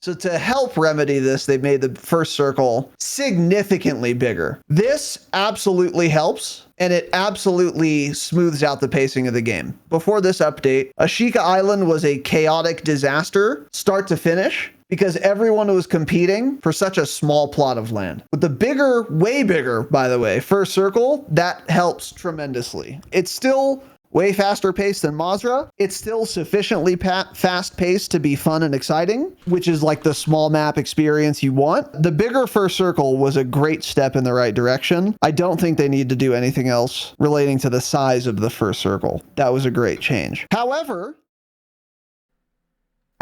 So to help remedy this, they made the first circle significantly bigger. This absolutely helps, and it absolutely smooths out the pacing of the game. Before this update, Ashika Island was a chaotic disaster, start to finish, because everyone was competing for such a small plot of land. With the bigger, way bigger, by the way, first circle, that helps tremendously. It's still way faster paced than Mazrah. It's still sufficiently fast paced to be fun and exciting, which is like the small map experience you want. The bigger first circle was a great step in the right direction. I don't think they need to do anything else relating to the size of the first circle. That was a great change. However,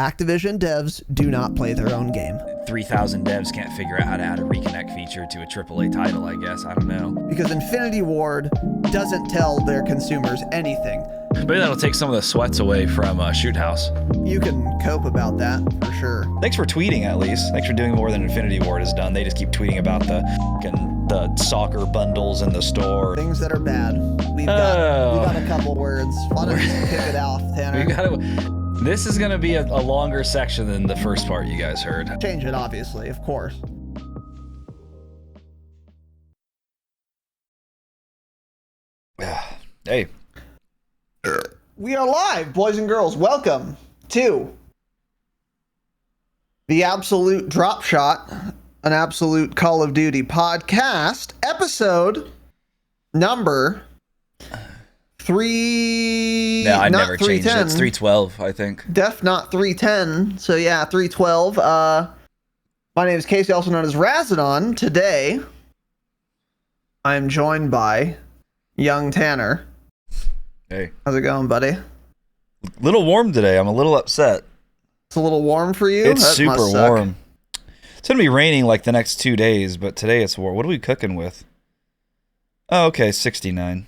Activision devs do not play their own game. 3,000 devs can't figure out how to add a reconnect feature to a AAA title, I guess. I don't know. Because Infinity Ward doesn't tell their consumers anything. Maybe that'll take some of the sweats away from Shoot House. You can cope about that, for sure. Thanks for tweeting, at least. Thanks for doing more than Infinity Ward has done. They just keep tweeting about the soccer bundles in the store. Things that are bad. We got a couple words. Why don't you kick it off, Tanner? This is going to be a longer section than the first part you guys heard. Change it, obviously, of course. Hey. We are live, boys and girls. Welcome to the Absolute Dropshot, an Absolute Call of Duty podcast, episode number 3. No, I never changed it. It's 312, I think. Def not 310. So yeah, 312. My name is Casey, also known as Razinon. Today, I'm joined by young Tanner. Hey. How's it going, buddy? A little warm today. I'm a little upset. It's a little warm for you? It's super warm. It's going to be raining like the next 2 days, but today it's warm. What are we cooking with? Oh, okay, 69.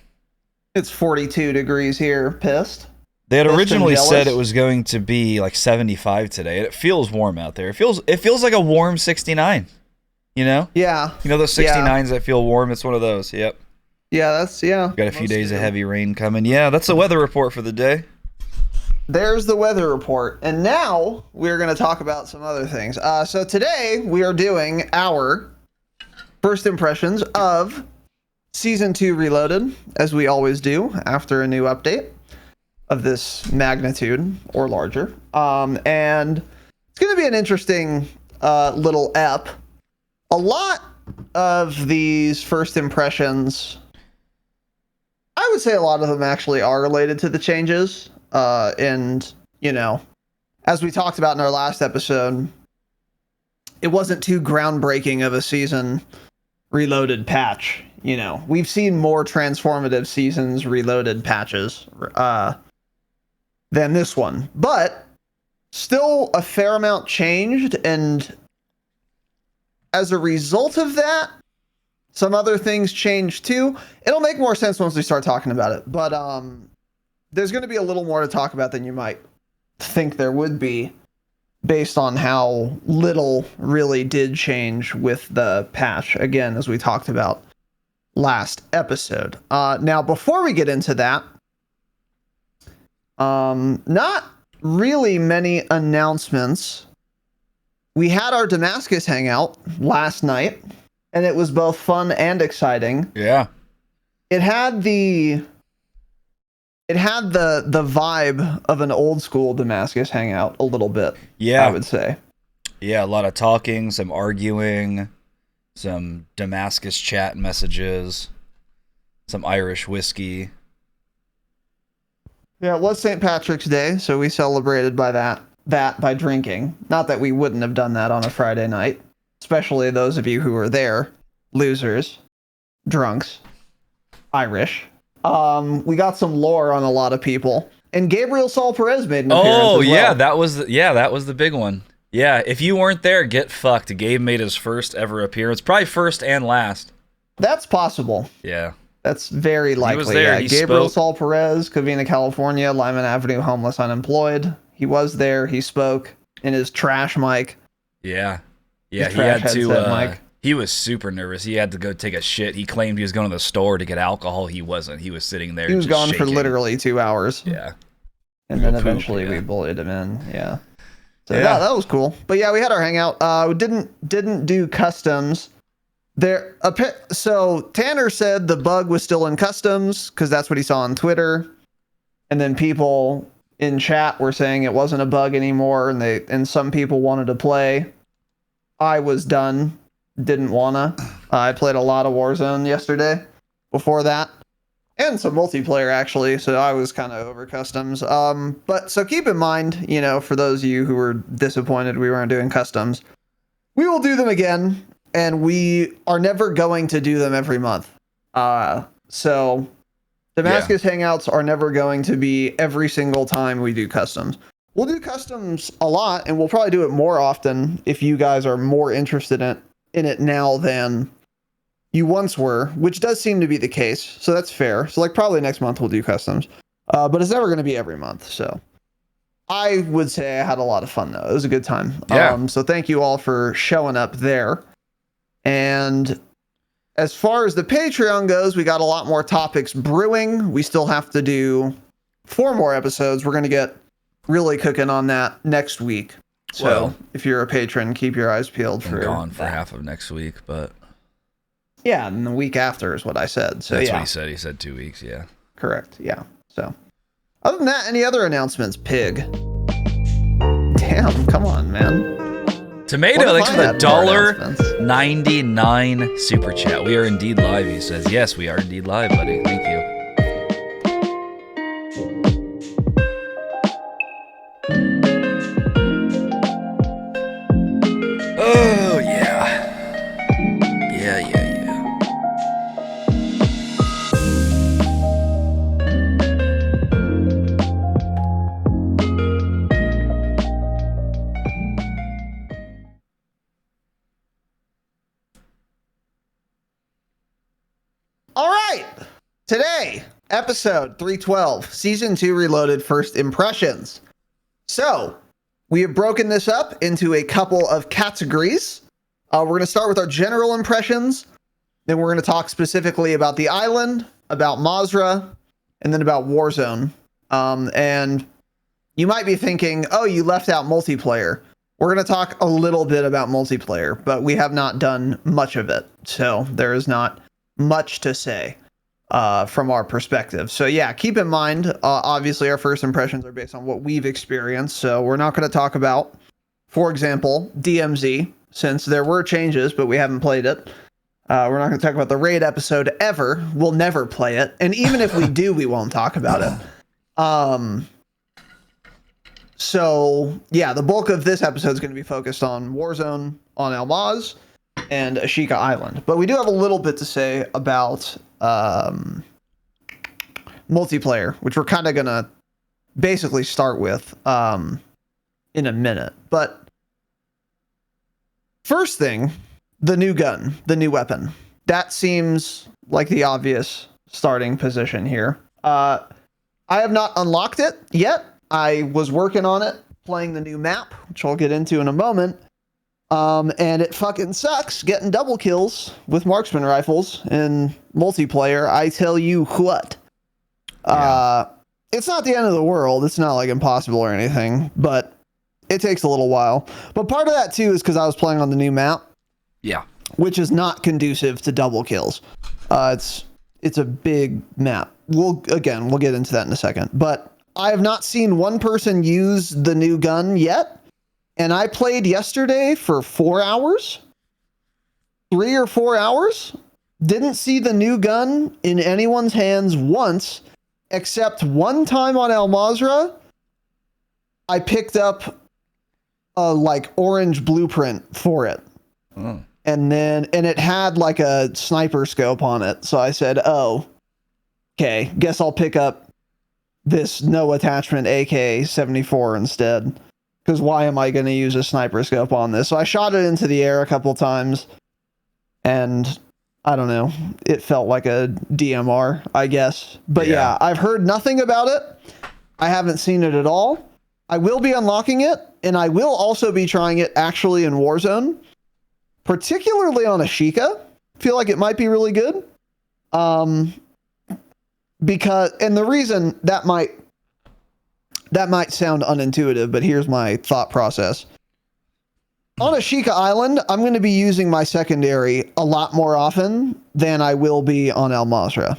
It's 42 degrees here. Pissed. They had originally said it was going to be like 75 today. It feels warm out there. It feels like a warm 69. You know? Yeah. You know those 69s that feel warm? It's one of those. Yep. Yeah, Got a few days of heavy rain coming. Yeah, that's the weather report for the day. There's the weather report. And now we're going to talk about some other things. So today we are doing our first impressions of Season 2 Reloaded, as we always do after a new update of this magnitude or larger. And it's going to be an interesting little ep. A lot of these first impressions, I would say a lot of them actually are related to the changes. And, you know, as we talked about in our last episode, it wasn't too groundbreaking of a Season Reloaded patch. You know, we've seen more transformative Seasons Reloaded patches than this one, but still a fair amount changed, and as a result of that, some other things changed too. It'll make more sense once we start talking about it, but there's going to be a little more to talk about than you might think there would be, based on how little really did change with the patch, again, as we talked about last episode. Now, before we get into that, not really many announcements. We had our Damascus hangout last night, and it was both fun and exciting. Yeah. It had the vibe of an old school Damascus hangout a little bit. Yeah. I would say. Yeah, a lot of talking, some arguing, some Damascus chat messages, some Irish whiskey. Yeah, it was St. Patrick's Day, so we celebrated by that by drinking. Not that we wouldn't have done that on a Friday night, especially those of you who were there, losers, drunks, Irish. We got some lore on a lot of people, and Gabriel Saul Perez made an appearance as well. that was the big one. Yeah, if you weren't there, get fucked. Gabe made his first ever appearance, probably first and last. That's possible. Yeah. That's very likely. He was there. Yeah. Gabriel Saul Perez, Covina, California, Lyman Avenue, homeless, unemployed. He was there. He spoke in his trash mic. Yeah. Yeah, he had to. He was super nervous. He had to go take a shit. He claimed he was going to the store to get alcohol. He wasn't. He was sitting there. He was gone shaking. for literally 2 hours. Yeah. And then eventually we bullied him in. Yeah. So Yeah. that was cool. But yeah, we had our hangout. We didn't do customs. So Tanner said the bug was still in customs because that's what he saw on Twitter, and then people in chat were saying it wasn't a bug anymore, and some people wanted to play. I was done, didn't wanna. I played a lot of Warzone yesterday before that, and some multiplayer actually. So I was kind of over customs. But so keep in mind, for those of you who were disappointed we weren't doing customs, we will do them again. And we are never going to do them every month. So Damascus Hangouts are never going to be every single time we do customs. We'll do customs a lot, and we'll probably do it more often if you guys are more interested in it now than you once were, which does seem to be the case. So that's fair. So probably next month we'll do customs. But it's never going to be every month. So I would say I had a lot of fun, though. It was a good time. Yeah. So thank you all for showing up there. And as far as the Patreon goes, we got a lot more topics brewing. We still have to do 4 more episodes. We're going to get really cooking on that next week. So if you're a patron, keep your eyes peeled for gone for half of next week, but yeah, and the week after is what I said. So that's what he said. He said 2 weeks. Yeah, correct. Yeah. So other than that, any other announcements? Pig. Damn, come on, man. Tomato, thanks for the $1.99 super chat. We are indeed live, he says. Yes, we are indeed live, buddy. Thank you. Oh, yeah. Yeah. All right. Today, episode 312, season 2 Reloaded First Impressions. So, we have broken this up into a couple of categories. We're going to start with our general impressions. Then we're going to talk specifically about the island, about Mazrah, and then about Warzone. And you might be thinking, oh, you left out multiplayer. We're going to talk a little bit about multiplayer, but we have not done much of it. So there is not much to say from our perspective. So yeah, keep in mind, obviously our first impressions are based on what we've experienced. So we're not going to talk about, for example, DMZ, since there were changes, but we haven't played it. We're not going to talk about the raid episode ever. We'll never play it. And even if we do, we won't talk about it. So yeah, the bulk of this episode is going to be focused on Warzone, on Almaz, and Ashika Island. But we do have a little bit to say about multiplayer, which we're kind of going to basically start with in a minute. But first thing, the new gun, the new weapon. That seems like the obvious starting position here. I have not unlocked it yet. I was working on it, playing the new map, which I'll get into in a moment. And it fucking sucks getting double kills with marksman rifles in multiplayer. I tell you what. It's not the end of the world. It's not like impossible or anything, but it takes a little while. But part of that too is because I was playing on the new map. Yeah. Which is not conducive to double kills. It's a big map. We'll get into that in a second. But I have not seen one person use the new gun yet. And I played yesterday for 4 hours. 3 or 4 hours. Didn't see the new gun in anyone's hands once, except one time on Al Mazrah. I picked up a orange blueprint for it. Oh. And it had like a sniper scope on it. So I said, oh, okay, guess I'll pick up this no attachment AK-74 instead. Because why am I going to use a sniper scope on this? So I shot it into the air a couple times. And I don't know. It felt like a DMR, I guess. But yeah, I've heard nothing about it. I haven't seen it at all. I will be unlocking it. And I will also be trying it actually in Warzone. Particularly on Ashika. Feel like it might be really good. And the reason that might That might sound unintuitive, but here's my thought process. On Ashika Island, I'm going to be using my secondary a lot more often than I will be on El Mazrah.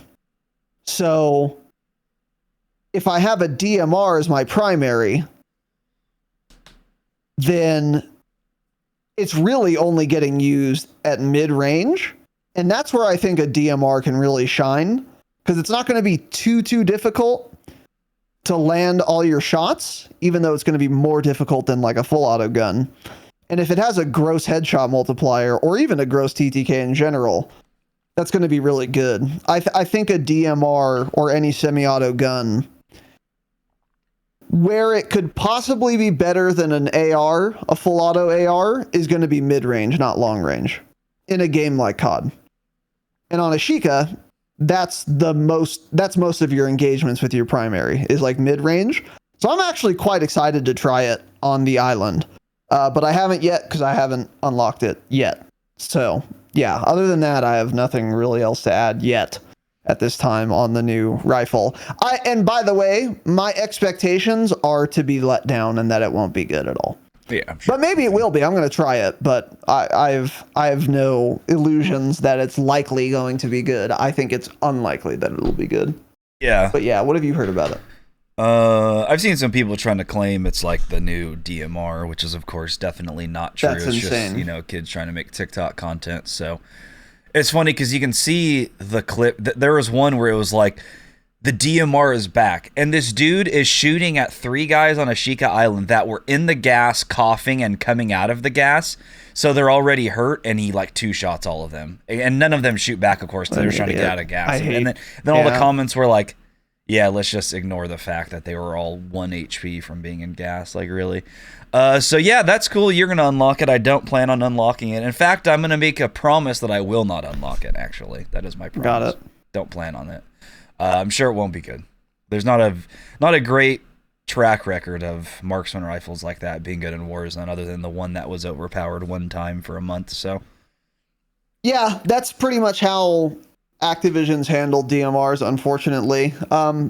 So if I have a DMR as my primary, then it's really only getting used at mid-range. And that's where I think a DMR can really shine, because it's not going to be too difficult to land all your shots, even though it's going to be more difficult than like a full auto gun. And if it has a gross headshot multiplier, or even a gross TTK in general, that's going to be really good. I think a DMR or any semi-auto gun, where it could possibly be better than an AR, a full auto AR, is going to be mid-range, not long range, in a game like COD. And on Ashika, that's most of your engagements with your primary, is like mid-range. So I'm actually quite excited to try it on the island. But I haven't yet, because I haven't unlocked it yet. So yeah, other than that, I have nothing really else to add yet at this time on the new rifle. And by the way, my expectations are to be let down and that it won't be good at all. Yeah, I'm sure. But maybe it will be. I'm going to try it, but I have no illusions that it's likely going to be good. I think it's unlikely that it'll be good. Yeah. But yeah, what have you heard about it? I've seen some people trying to claim it's like the new DMR, which is of course definitely not true. That's it's insane. just, kids trying to make TikTok content. So it's funny because you can see the clip. There was one where it was like, the DMR is back, and this dude is shooting at 3 guys on Ashika Island that were in the gas, coughing and coming out of the gas. So they're already hurt, and he like 2 shots all of them, and none of them shoot back, of course, because they're trying to get out of gas. And then all the comments were like, yeah, let's just ignore the fact that they were all 1 HP from being in gas. Like, really? So yeah, that's cool. You're going to unlock it. I don't plan on unlocking it. In fact, I'm going to make a promise that I will not unlock it, actually. That is my promise. Got it. Don't plan on it. I'm sure it won't be good. There's not a great track record of marksman rifles like that being good in Warzone, other than the one that was overpowered one time for a month. So yeah, that's pretty much how Activision's handled DMRs, unfortunately.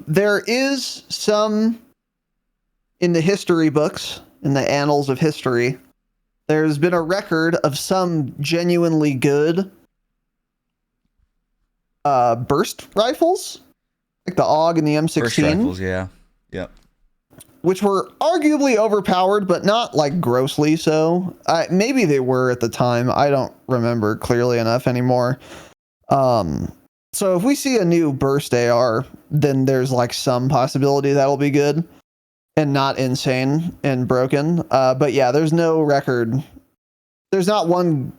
There is some in the history books, in the annals of history, there's been a record of some genuinely good burst rifles, like the AUG and the M16. Burst rifles, yeah. Yep. Which were arguably overpowered, but not like grossly so. Maybe they were at the time. I don't remember clearly enough anymore. So if we see a new burst AR, then there's like some possibility that'll be good and not insane and broken. But yeah, there's no record. There's not one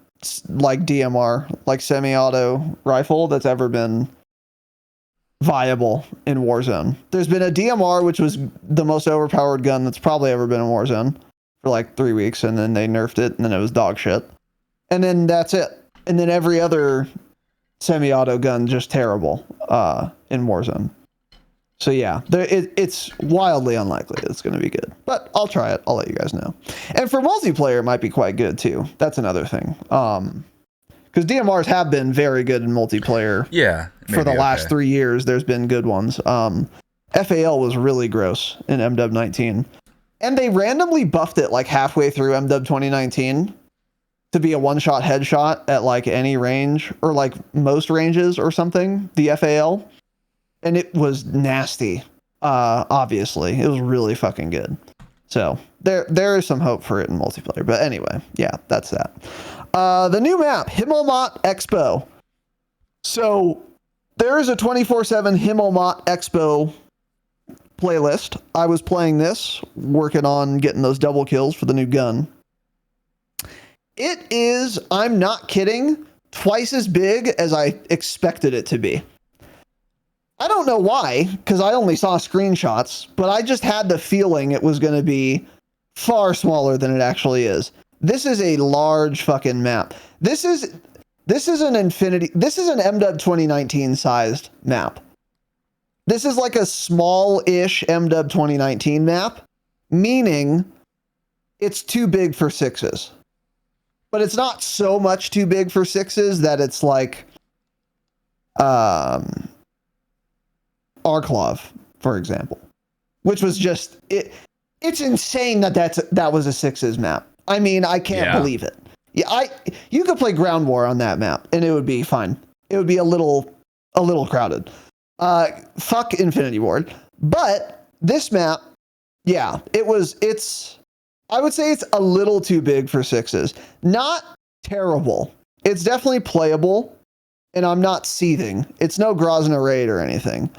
like DMR, like semi-auto rifle that's ever been viable in Warzone. There's been a DMR, which was the most overpowered gun that's probably ever been in Warzone for like 3 weeks, and then they nerfed it, and then it was dog shit. And then that's it. And then every other semi-auto gun just terrible in Warzone. So yeah, it's wildly unlikely it's going to be good. But I'll try it. I'll let you guys know. And for multiplayer, it might be quite good too. That's another thing. Because DMRs have been very good in multiplayer. Yeah. For the last 3 years, there's been good ones. FAL was really gross in MW 19. And they randomly buffed it like halfway through MW 2019 to be a one-shot headshot at like any range, or like most ranges or something, the FAL. And it was nasty, obviously. It was really fucking good. So there is some hope for it in multiplayer. But anyway, yeah, that's that. The new map, Himmelmott Expo. So there is a 24/7 Himmelmott Expo playlist. I was playing this, working on getting those double kills for the new gun. It is, I'm not kidding, twice as big as I expected it to be. I don't know why, because I only saw screenshots, but I just had the feeling it was going to be far smaller than it actually is. This is a large fucking map. This is an MW 2019 sized map. This is like a small-ish MW 2019 map, meaning it's too big for sixes. But it's not so much too big for sixes that it's like Arklov, for example, which was just it. It's insane that was a sixes map. I mean, I can't believe it. Yeah, you could play Ground War on that map and it would be fine. It would be a little crowded. Fuck Infinity Ward. But this map, yeah, I would say it's a little too big for sixes. Not terrible. It's definitely playable, and I'm not seething. It's no Grozna Raid or anything.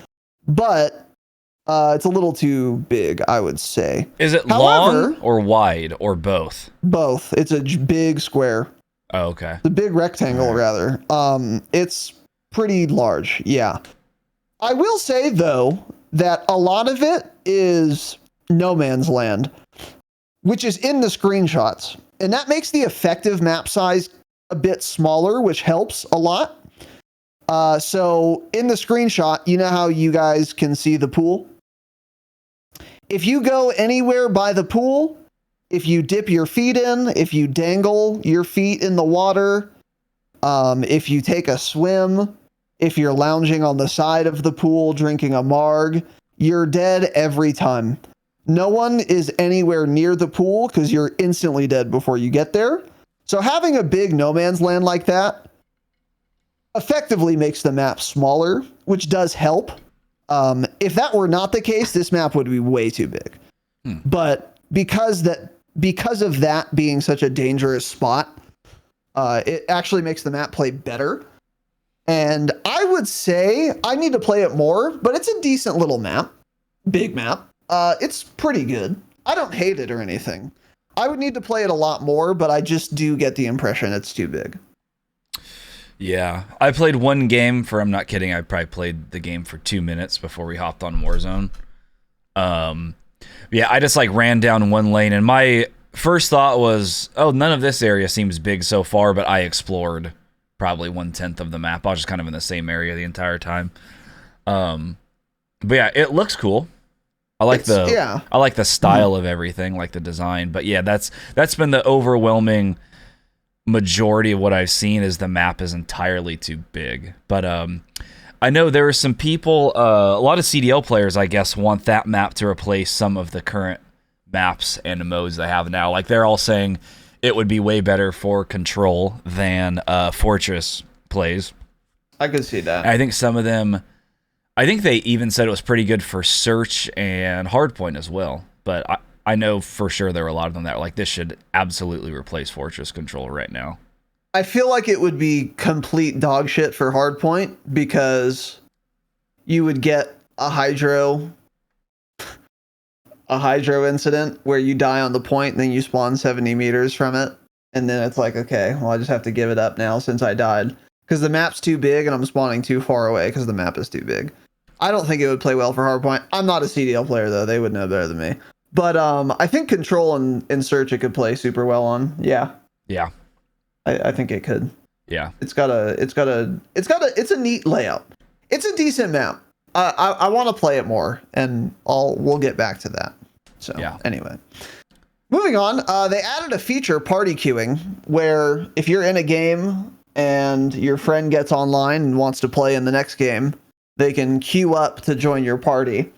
But it's a little too big, I would say. Is it long or wide or both? Both. It's a big square. Oh, okay. It's a big rectangle, rather. It's pretty large, yeah. I will say, though, that a lot of it is no man's land, which is in the screenshots. And that makes the effective map size a bit smaller, which helps a lot. So in the screenshot, you know how you guys can see the pool? If you go anywhere by the pool, if you dip your feet in, if you dangle your feet in the water, if you take a swim, if you're lounging on the side of the pool drinking a marg, you're dead every time. No one is anywhere near the pool because you're instantly dead before you get there. So having a big no man's land like that effectively makes the map smaller, which does help. If that were not the case, this map would be way too big. But because of that being such a dangerous spot, it actually makes the map play better. And I would say I need to play it more, but it's a decent little map. Big map. It's pretty good. I don't hate it or anything. I would need to play it a lot more, but I just do get the impression it's too big. Yeah, I played one game I'm not kidding, I probably played the game for 2 minutes before we hopped on Warzone. Yeah, I just like ran down one lane and my first thought was, oh, none of this area seems big so far, but I explored probably 1/10 of the map. I was just kind of in the same area the entire time. But yeah, it looks cool. I like the style of everything, like the design. But yeah, that's been the overwhelming majority of what I've seen is the map is entirely too big. But I know there are some people, a lot of CDL players, I guess, want that map to replace some of the current maps and modes they have now. Like they're all saying it would be way better for Control than Fortress plays. I could see that. I think some of them, I think they even said it was pretty good for Search and Hardpoint as well. But I know for sure there were a lot of them that were like, this should absolutely replace Fortress Control right now. I feel like it would be complete dog shit for Hardpoint because you would get a hydro incident where you die on the point and then you spawn 70 meters from it. And then it's like, okay, well, I just have to give it up now since I died because the map's too big and I'm spawning too far away because the map is too big. I don't think it would play well for Hardpoint. I'm not a CDL player though. They would know better than me. But I think Control and Search it could play super well on. Yeah. Yeah. I think it could. Yeah. It's a neat layout. It's a decent map. I want to play it more and we'll get back to that. So yeah. Anyway, moving on, they added a feature, party queuing, where if you're in a game and your friend gets online and wants to play in the next game, they can queue up to join your party.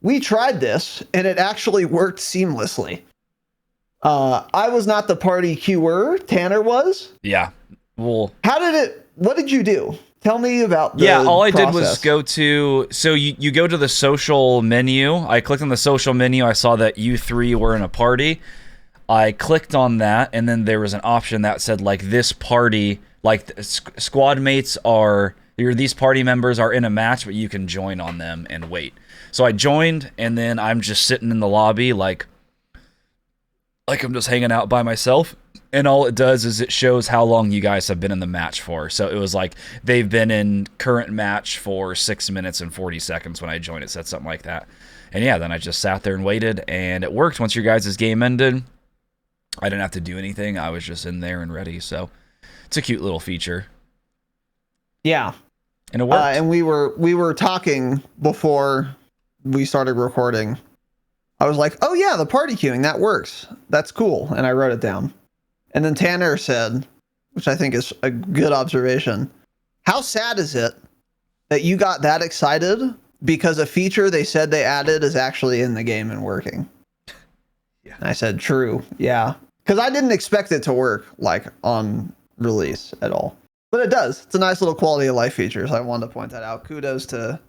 We tried this, and it actually worked seamlessly. I was not the party queuer. Tanner was. Yeah. Well, what did you do? Tell me about the all I process. did was go to, so you go to the social menu. I clicked on the social menu. I saw that you three were in a party. I clicked on that, and then there was an option that said, like, this party, like, squad mates these party members are in a match, but you can join on them and wait. So I joined, and then I'm just sitting in the lobby, like I'm just hanging out by myself. And all it does is it shows how long you guys have been in the match for. So it was like they've been in current match for 6 minutes and 40 seconds when I joined. It said something like that. And yeah, then I just sat there and waited, and it worked. Once your guys' game ended, I didn't have to do anything. I was just in there and ready. So it's a cute little feature. Yeah. And it worked. And we were talking before we started recording. I was like, oh yeah, the party queuing, that works. That's cool. And I wrote it down. And then Tanner said, which I think is a good observation, how sad is it that you got that excited because a feature they said they added is actually in the game and working. Yeah. And I said, true. Yeah. Because I didn't expect it to work like on release at all. But it does. It's a nice little quality of life feature. So I wanted to point that out. Kudos to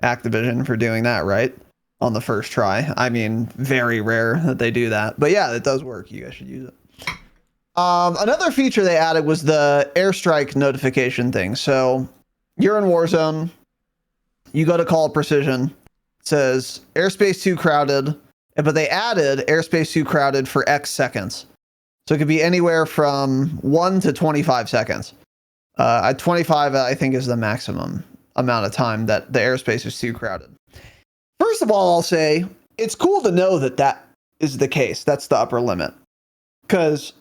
Activision for doing that right on the first try. I mean, very rare that they do that. But yeah, it does work. You guys should use it. Another feature they added was the airstrike notification thing. So you're in Warzone. You go to call precision. It says airspace too crowded. But they added airspace too crowded for X seconds. So it could be anywhere from 1 to 25 seconds. 25, I think, is the maximum amount of time that the airspace is too crowded. First of all, I'll say it's cool to know that that is the case. That's the upper limit. Because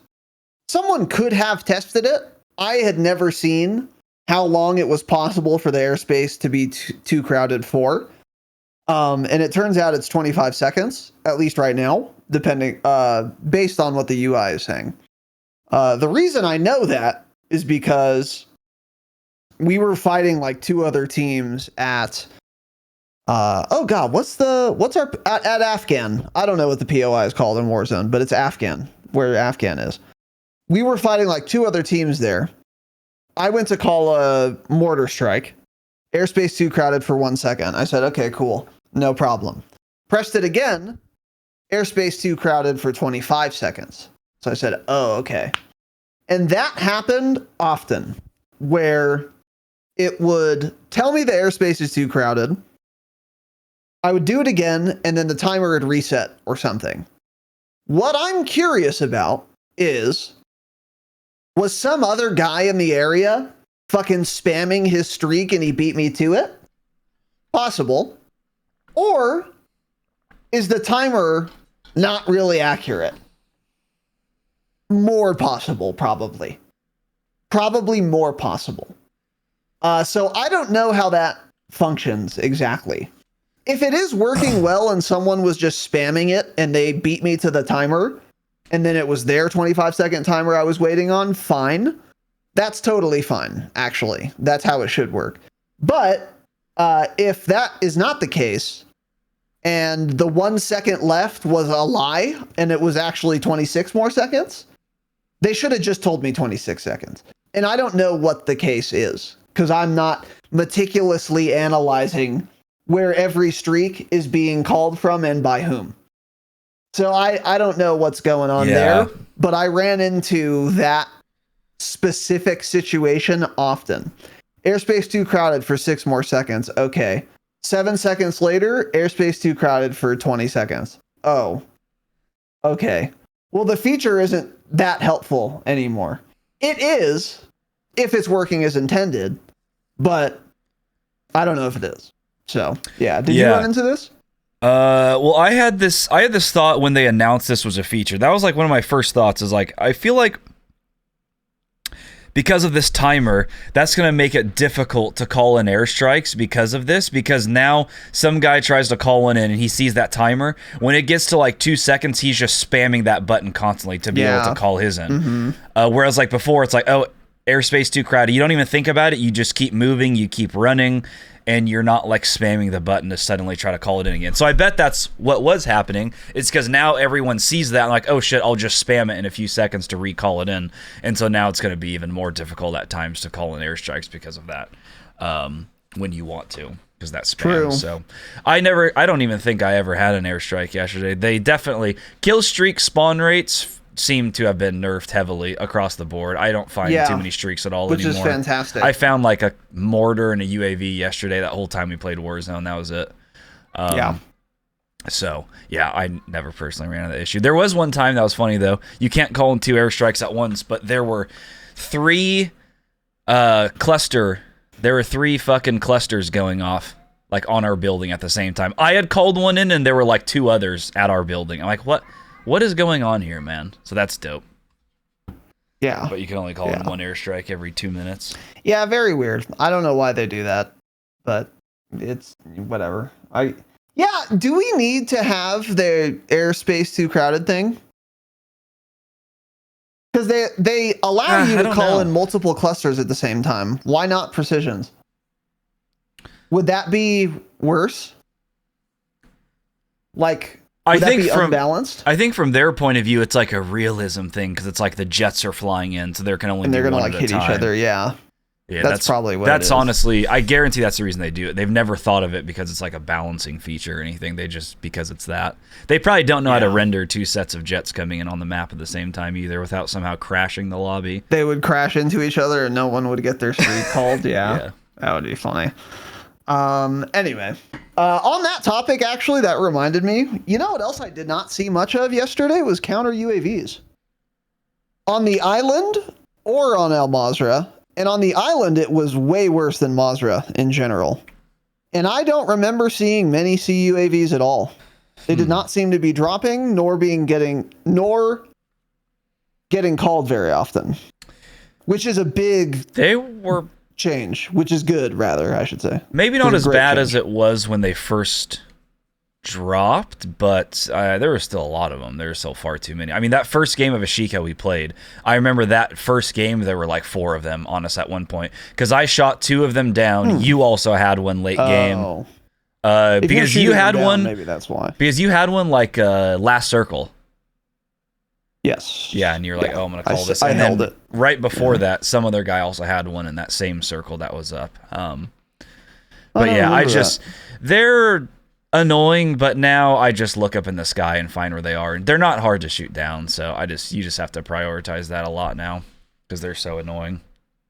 someone could have tested it. I had never seen how long it was possible for the airspace to be too crowded for. And it turns out it's 25 seconds, at least right now, depending, based on what the UI is saying. The reason I know that is because we were fighting like two other teams at, what's our, at Afghan. I don't know what the POI is called in Warzone, but it's Afghan, where Afghan is. We were fighting like two other teams there. I went to call a mortar strike. Airspace too crowded for 1 second. I said, okay, cool. No problem. Pressed it again. Airspace too crowded for 25 seconds. So I said, oh, okay. And that happened often, where it would tell me the airspace is too crowded. I would do it again, and then the timer would reset or something. What I'm curious about is, was some other guy in the area fucking spamming his streak and he beat me to it? Possible. Or is the timer not really accurate? More possible, probably. Probably more possible. So I don't know how that functions exactly. If it is working well and someone was just spamming it and they beat me to the timer, and then it was their 25-second timer I was waiting on, fine. That's totally fine, actually. That's how it should work. But if that is not the case, and the 1 second left was a lie, and it was actually 26 more seconds, they should have just told me 26 seconds. And I don't know what the case is, because I'm not meticulously analyzing where every streak is being called from and by whom. So I don't know what's going on there, but I ran into that specific situation often. Airspace too crowded for 6 more seconds. Okay. 7 seconds later, airspace too crowded for 20 seconds. Oh. Okay. Well, the feature isn't that helpful anymore. It is, if it's working as intended, but I don't know if it is. So, yeah. Did you run into this? Well, I had this thought when they announced this was a feature. That was like one of my first thoughts, is like, I feel like because of this timer, that's going to make it difficult to call in airstrikes because of this, because now some guy tries to call one in and he sees that timer. When it gets to like 2 seconds, he's just spamming that button constantly to be able to call his in. Mm-hmm. Whereas like before, it's like, oh, airspace too crowded. You don't even think about it. You just keep moving, you keep running, and you're not like spamming the button to suddenly try to call it in again. So I bet that's what was happening. It's because now everyone sees that and like, oh shit, I'll just spam it in a few seconds to recall it in. And so now it's going to be even more difficult at times to call in airstrikes because of that, when you want to, because that's spam. True. So I don't even think I ever had an airstrike yesterday. They definitely, kill streak spawn rates seem to have been nerfed heavily across the board. I don't find too many streaks at all anymore. Which is fantastic. I found like a mortar and a UAV yesterday. That whole time we played Warzone, that was it. So, yeah, I never personally ran into the issue. There was one time that was funny, though. You can't call in 2 airstrikes at once, but there were 3 fucking clusters going off, like on our building at the same time. I had called one in, and there were like 2 others at our building. I'm like, what is going on here, man? So that's dope. Yeah. But you can only call in 1 airstrike every 2 minutes. Yeah, very weird. I don't know why they do that, but it's whatever. Do we need to have the airspace too crowded thing? Because they allow you to call in multiple clusters at the same time. Why not precisions? Would that be worse? Like, I would that think be from unbalanced? I think from their point of view, it's like a realism thing because it's like the jets are flying in, so there can only And they're be gonna one like at a hit each time. other. Yeah. Yeah, that's probably what it that's is. honestly, I guarantee that's the reason they do it. They've never thought of it because it's like a balancing feature or anything. They just, because it's that. They probably don't know how to render two sets of jets coming in on the map at the same time either without somehow crashing the lobby. They would crash into each other and no one would get their streak called. Yeah. That would be funny. Anyway, on that topic, actually, that reminded me, you know what else I did not see much of yesterday was counter UAVs. On the island or on El Mazrah. And on the island, it was way worse than Mazrah in general. And I don't remember seeing many CUAVs at all. They did not seem to be dropping, nor getting called very often. Which is a big change, which is good, rather, I should say. Maybe not as bad as it was when they first dropped, but there were still a lot of them. There were still far too many. I mean, that first game of Ashika we played, I remember that first game, there were like 4 of them on us at one point. Because I shot 2 of them down. You also had one late game. Because you had one. Maybe that's why. Because you had one like last circle. Yes. Yeah, and you're like, oh, I'm going to call this. I And held then it. right before that, some other guy also had one in that same circle that was up. But yeah, they're annoying, but now I just look up in the sky and find where they are. And they're not hard to shoot down, so you just have to prioritize that a lot now because they're so annoying.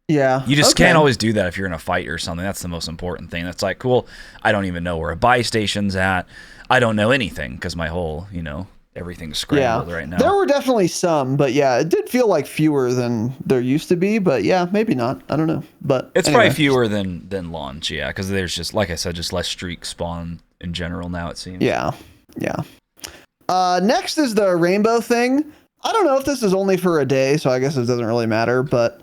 Yeah. You just can't always do that if you're in a fight or something. That's the most important thing. That's like, cool, I don't even know where a buy station's at. I don't know anything because my whole, everything's scrambled right now. There were definitely some, but yeah, it did feel like fewer than there used to be, but yeah, maybe not. I don't know. But it's probably fewer than launch, yeah, because there's just, like I said, just less streak spawn in general now, it seems. Yeah. Next is the rainbow thing. I don't know if this is only for a day, so I guess it doesn't really matter, but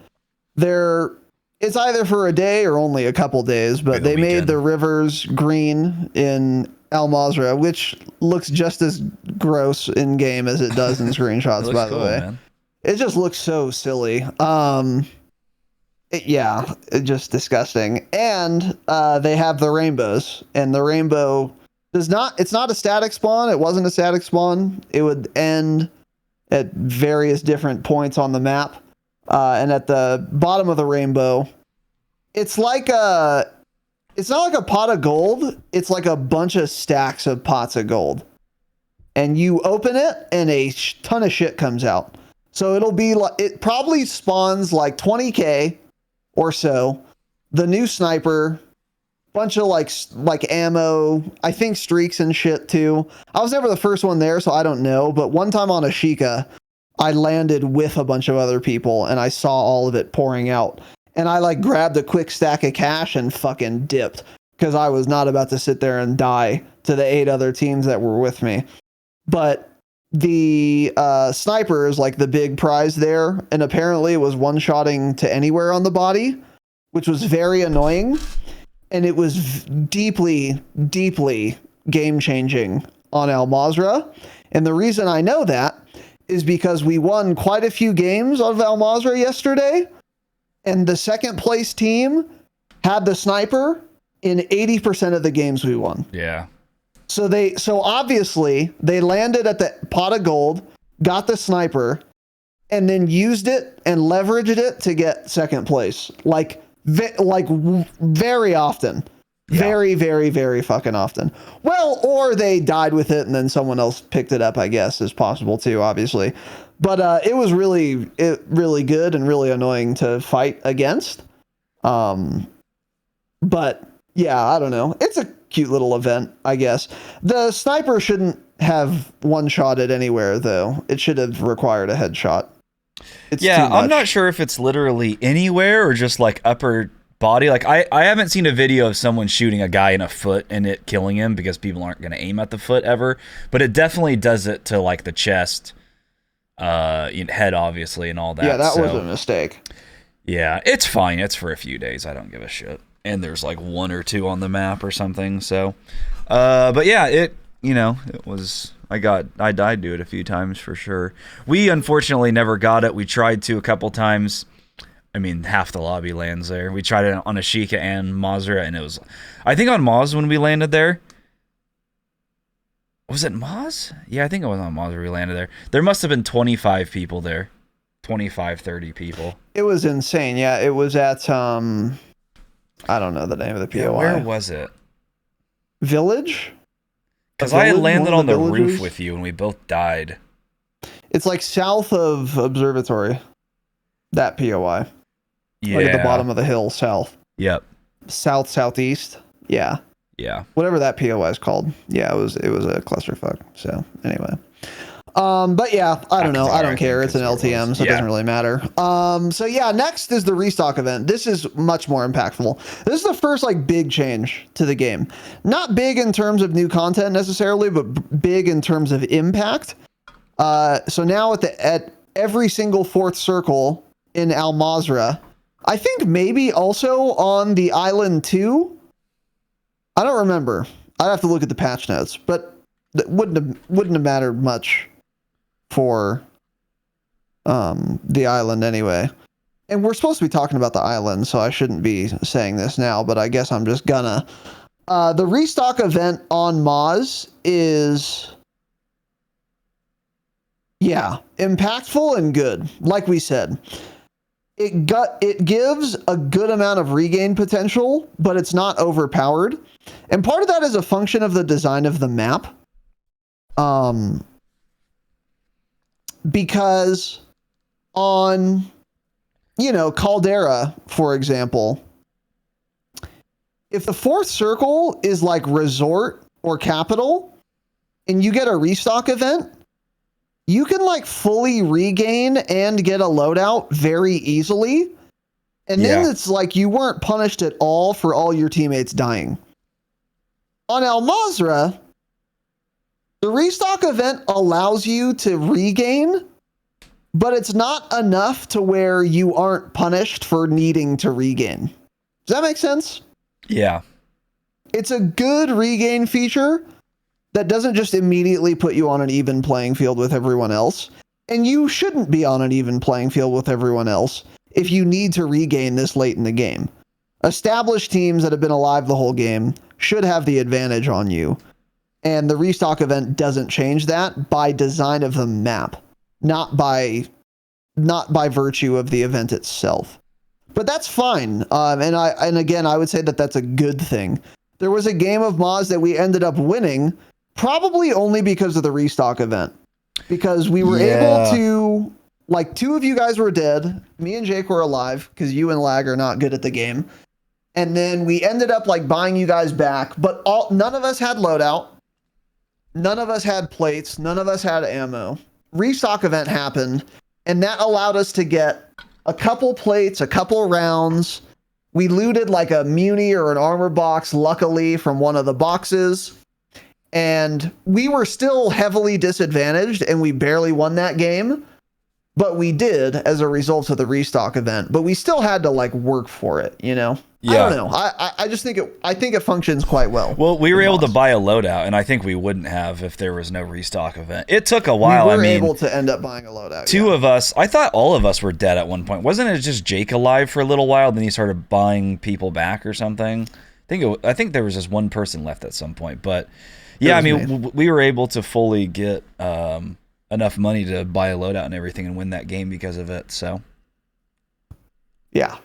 it's either for a day or only a couple days, but they made the rivers green in El Mazrah, which looks just as gross in game as it does in screenshots, by the way. Man. It just looks so silly. It's just disgusting. And they have the rainbows, and the rainbow it's not a static spawn. It wasn't a static spawn. It would end at various different points on the map. And at the bottom of the rainbow, it's not like a pot of gold. It's like a bunch of stacks of pots of gold. And you open it and a ton of shit comes out. So it'll be like, it probably spawns like 20k or so. The new sniper, bunch of like ammo, I think streaks and shit too. I was never the first one there, so I don't know. But one time on Ashika, I landed with a bunch of other people and I saw all of it pouring out. And I like grabbed a quick stack of cash and fucking dipped because I was not about to sit there and die to the 8 other teams that were with me. But the sniper is like the big prize there. And apparently it was one-shotting to anywhere on the body, which was very annoying. And it was deeply, deeply game-changing on El Mazrah. And the reason I know that is because we won quite a few games of El Mazrah yesterday. And the second place team had the sniper in 80% of the games we won. Yeah. So obviously they landed at the pot of gold, got the sniper, and then used it and leveraged it to get second place. Very often. Yeah. Very, very, very fucking often. Well, or they died with it and then someone else picked it up, I guess, is possible too, obviously. But it was really good and really annoying to fight against. But yeah, I don't know. It's a cute little event, I guess. The sniper shouldn't have one-shotted anywhere, though. It should have required a headshot. I'm not sure if it's literally anywhere or just like upper body. Like I haven't seen a video of someone shooting a guy in a foot and it killing him because people aren't going to aim at the foot ever. But it definitely does it to like the chest, head obviously, and all that. Yeah, that was a mistake. Yeah, it's fine. It's for a few days. I don't give a shit. And there's like 1 or 2 on the map or something. So, but yeah, it was. I died to it a few times for sure. We unfortunately never got it. We tried to a couple times. I mean, half the lobby lands there. We tried it on Ashika and Mazrah, and it was, I think on Maz when we landed there. Was it Maz? Yeah, I think it was on Maz where we landed there. There must have been 25 people there. 25, 30 people. It was insane. Yeah, it was at, I don't know the name of the POI. Yeah, where was it? Village? Because I had landed on the roof with you and we both died. It's like south of Observatory. That POI. Yeah. Like at the bottom of the hill, south. Yep. South, southeast. Yeah. Yeah. Whatever that POI is called. Yeah, it was a clusterfuck. So anyway. But yeah, I don't know. I don't care. It's an LTM, so it doesn't really matter. So yeah, next is the restock event. This is much more impactful. This is the first like big change to the game. Not big in terms of new content necessarily, but big in terms of impact. So now at every single fourth circle in Al Mazrah, I think maybe also on the island too. I don't remember. I'd have to look at the patch notes, but that wouldn't have mattered much for the island anyway. And we're supposed to be talking about the island, so I shouldn't be saying this now, but I guess I'm just gonna. The restock event on Maz is, yeah, impactful and good. Like we said, it gives a good amount of regain potential, but it's not overpowered. And part of that is a function of the design of the map. Because on, Caldera, for example, if the fourth circle is like resort or capital and you get a restock event, you can like fully regain and get a loadout very easily. And then it's like you weren't punished at all for all your teammates dying. On Al Mazrah, the restock event allows you to regain, but it's not enough to where you aren't punished for needing to regain. Does that make sense? Yeah. It's a good regain feature that doesn't just immediately put you on an even playing field with everyone else. And you shouldn't be on an even playing field with everyone else if you need to regain this late in the game. Established teams that have been alive the whole game should have the advantage on you. And the restock event doesn't change that by design of the map, not by virtue of the event itself. But that's fine. And again, I would say that that's a good thing. There was a game of Maz that we ended up winning, probably only because of the restock event. Because we were able to, like, two of you guys were dead. Me and Jake were alive because you and Lag are not good at the game. And then we ended up like buying you guys back, but none of us had loadout. None of us had plates. None of us had ammo. Restock event happened, and that allowed us to get a couple plates, a couple rounds. We looted like a muni or an armor box, luckily, from one of the boxes. And we were still heavily disadvantaged, and we barely won that game. But we did as a result of the restock event. But we still had to like work for it, Yeah. I don't know. I just think it functions quite well. Well, we were able to buy a loadout, and I think we wouldn't have if there was no restock event. It took a while. We were able to end up buying a loadout. Two of us, I thought all of us were dead at one point. Wasn't it just Jake alive for a little while? Then he started buying people back or something. I think there was just one person left at some point. But yeah, we were able to fully get enough money to buy a loadout and everything and win that game because of it. So yeah.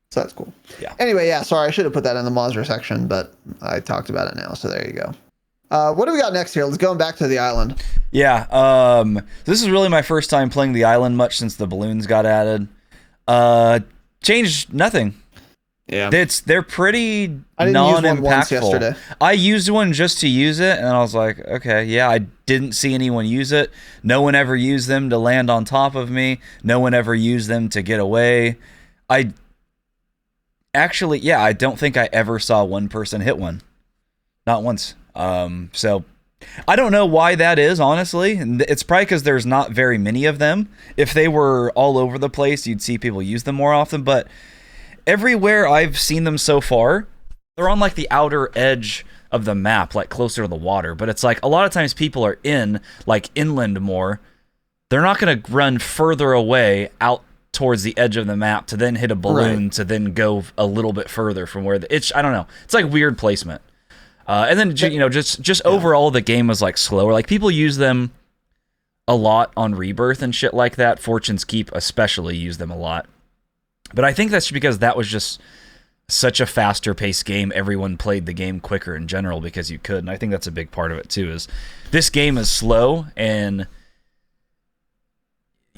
So that's cool. Yeah. Anyway, yeah, sorry, I should have put that in the Mazrah section, but I talked about it now, so there you go. What do we got next here? Let's go back to the island. Yeah, this is really my first time playing the island much since the balloons got added. Changed nothing. Yeah. They're pretty non-impactful. Use one once yesterday. I used one just to use it, and I was like, okay, yeah, I didn't see anyone use it. No one ever used them to land on top of me. No one ever used them to get away. Actually, yeah, I don't think I ever saw one person hit one. Not once. So I don't know why that is, honestly. It's probably because there's not very many of them. If they were all over the place, you'd see people use them more often. But everywhere I've seen them so far, they're on like the outer edge of the map, like closer to the water. But it's like a lot of times people are like inland more. They're not going to run further away out towards the edge of the map to then hit a balloon to then go a little bit further from where it's I don't know. It's like weird placement. And then just overall the game was like slower. Like people use them a lot on Rebirth and shit like that. Fortune's Keep especially use them a lot. But I think that's because that was just such a faster paced game. Everyone played the game quicker in general because you could. And I think that's a big part of it too, is this game is slow and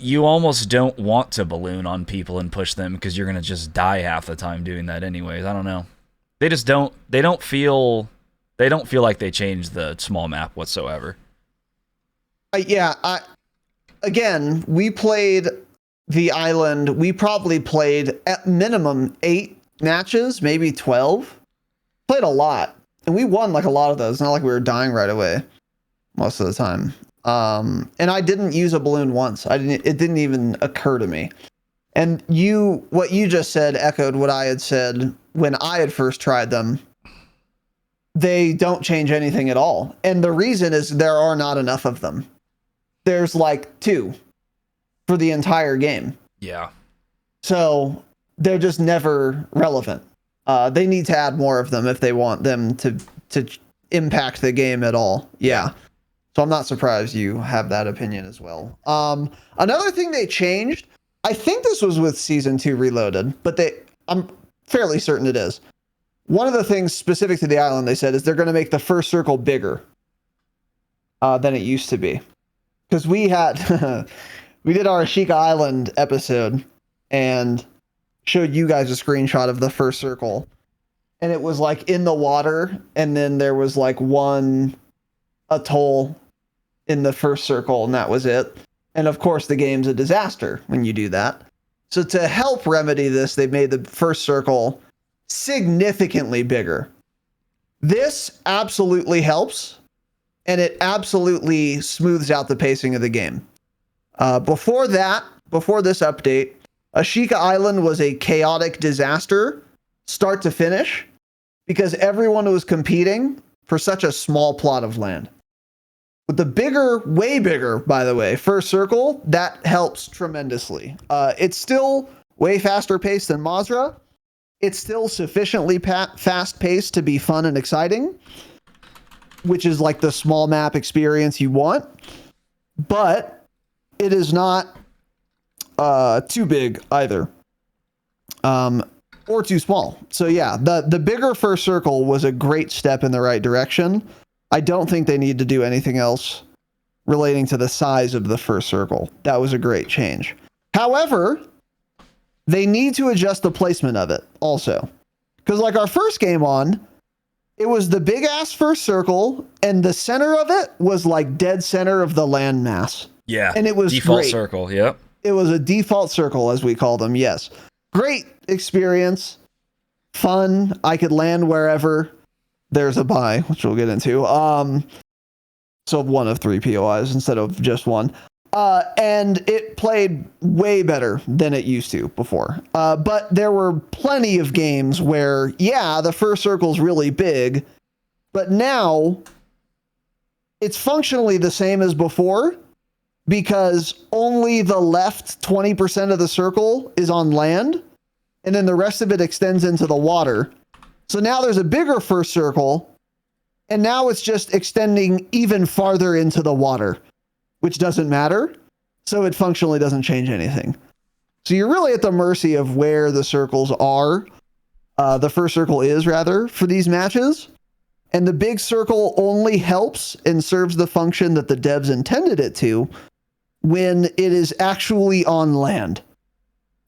you almost don't want to balloon on people and push them because you're going to just die half the time doing that anyways. I don't know. They don't feel like they changed the small map whatsoever. Again, we played the island. We probably played at minimum 8 matches, maybe 12. Played a lot, and we won like a lot of those. Not like we were dying right away most of the time. And I didn't use a balloon once. It didn't even occur to me. And what you just said echoed what I had said when I had first tried them. They don't change anything at all. And the reason is there are not enough of them. There's like 2 for the entire game. Yeah. So they're just never relevant. They need to add more of them if they want them to impact the game at all. Yeah. So I'm not surprised you have that opinion as well. Another thing they changed, I think this was with Season 2 Reloaded, but I'm fairly certain it is. One of the things specific to the island they said is they're going to make the first circle bigger than it used to be. Because we did our Ashika Island episode and showed you guys a screenshot of the first circle. And it was like in the water, and then there was like one atoll in the first circle, and that was it. And of course, the game's a disaster when you do that. So to help remedy this, they made the first circle significantly bigger. This absolutely helps, and it absolutely smooths out the pacing of the game. Before this update, Ashika Island was a chaotic disaster, start to finish, because everyone was competing for such a small plot of land. With the bigger, way bigger, by the way, first circle, that helps tremendously. It's still way faster paced than Mazrah. It's still sufficiently fast paced to be fun and exciting, which is like the small map experience you want. But it is not too big either, or too small. So yeah, the bigger first circle was a great step in the right direction. I don't think they need to do anything else relating to the size of the first circle. That was a great change. However, they need to adjust the placement of it also. Because like our first game on, it was the big ass first circle, and the center of it was like dead center of the landmass. Yeah. And it was default great. Circle. Yep. It was a default circle, as we call them. Yes. Great experience. Fun. I could land wherever. There's a buy, which we'll get into. So 1 of 3 POIs instead of just 1. And it played way better than it used to before. But there were plenty of games where, yeah, the first circle's really big, but now it's functionally the same as before because only the left 20% of the circle is on land, and then the rest of it extends into the water. So now there's a bigger first circle, and now it's just extending even farther into the water, which doesn't matter. So it functionally doesn't change anything. So you're really at the mercy of where the circles are. The first circle is, rather, for these matches. And the big circle only helps and serves the function that the devs intended it to when it is actually on land.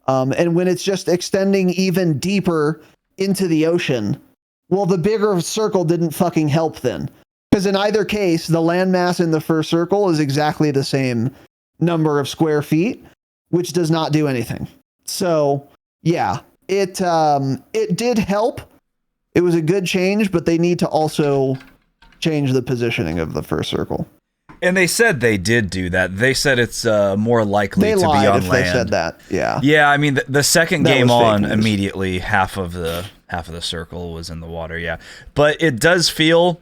And when it's just extending even deeper into the ocean, well, the bigger circle didn't fucking help then. Because in either case, the landmass in the first circle is exactly the same number of square feet, which does not do anything. So, yeah, it did help. It was a good change, but they need to also change the positioning of the first circle. And they said they did do that. They said it's more likely to be on land. They said that. Yeah. Yeah, I mean the second game on, immediately half of the circle was in the water. Yeah, but it does feel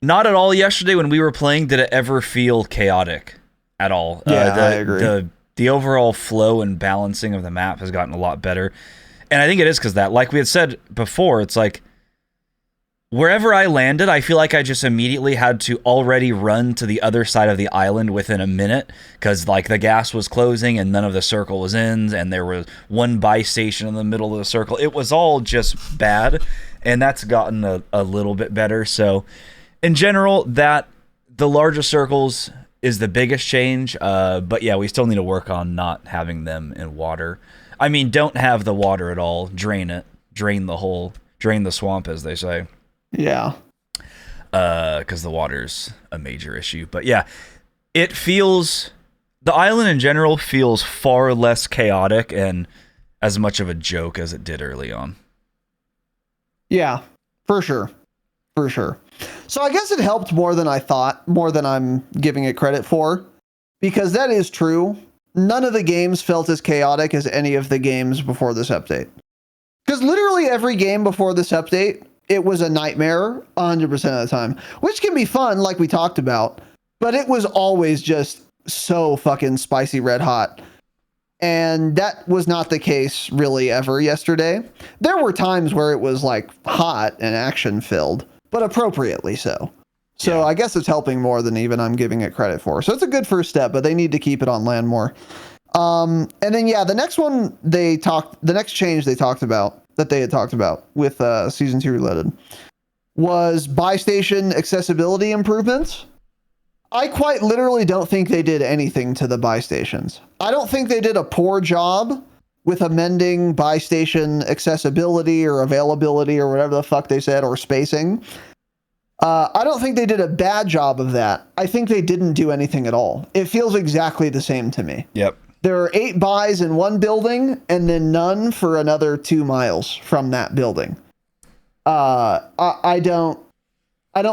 not at all. Yesterday when we were playing, did it ever feel chaotic at all? Yeah, I agree. The overall flow and balancing of the map has gotten a lot better. And I think it is because that, like we had said before, it's like wherever I landed, I feel like I just immediately had to already run to the other side of the island within a minute because like the gas was closing and none of the circle was in, and there was one buy station in the middle of the circle. It was all just bad, and that's gotten a little bit better. So in general, that the larger circles is the biggest change, but yeah, we still need to work on not having them in water. I mean, don't have the water at all. Drain it. Drain the swamp, as they say. Yeah. Because the water's a major issue. But yeah, the island in general feels far less chaotic and as much of a joke as it did early on. Yeah, for sure. For sure. So I guess it helped more than I thought, more than I'm giving it credit for, because that is true. None of the games felt as chaotic as any of the games before this update. Because literally every game before this update, it was a nightmare 100% of the time, which can be fun, like we talked about, but it was always just so fucking spicy red hot. And that was not the case really ever yesterday. There were times where it was like hot and action filled, but appropriately so. So yeah. I guess it's helping more than even I'm giving it credit for. So it's a good first step, but they need to keep it on land more. And then, yeah, the next change they talked about, that they had talked about with Season 2 Reloaded, was buy station accessibility improvements. I quite literally don't think they did anything to the buy stations. I don't think they did a poor job with amending buy station accessibility or availability or whatever the fuck they said, or spacing. I don't think they did a bad job of that. I think they didn't do anything at all. It feels exactly the same to me. Yep. There are 8 buys in one building and then none for another 2 miles from that building. I don't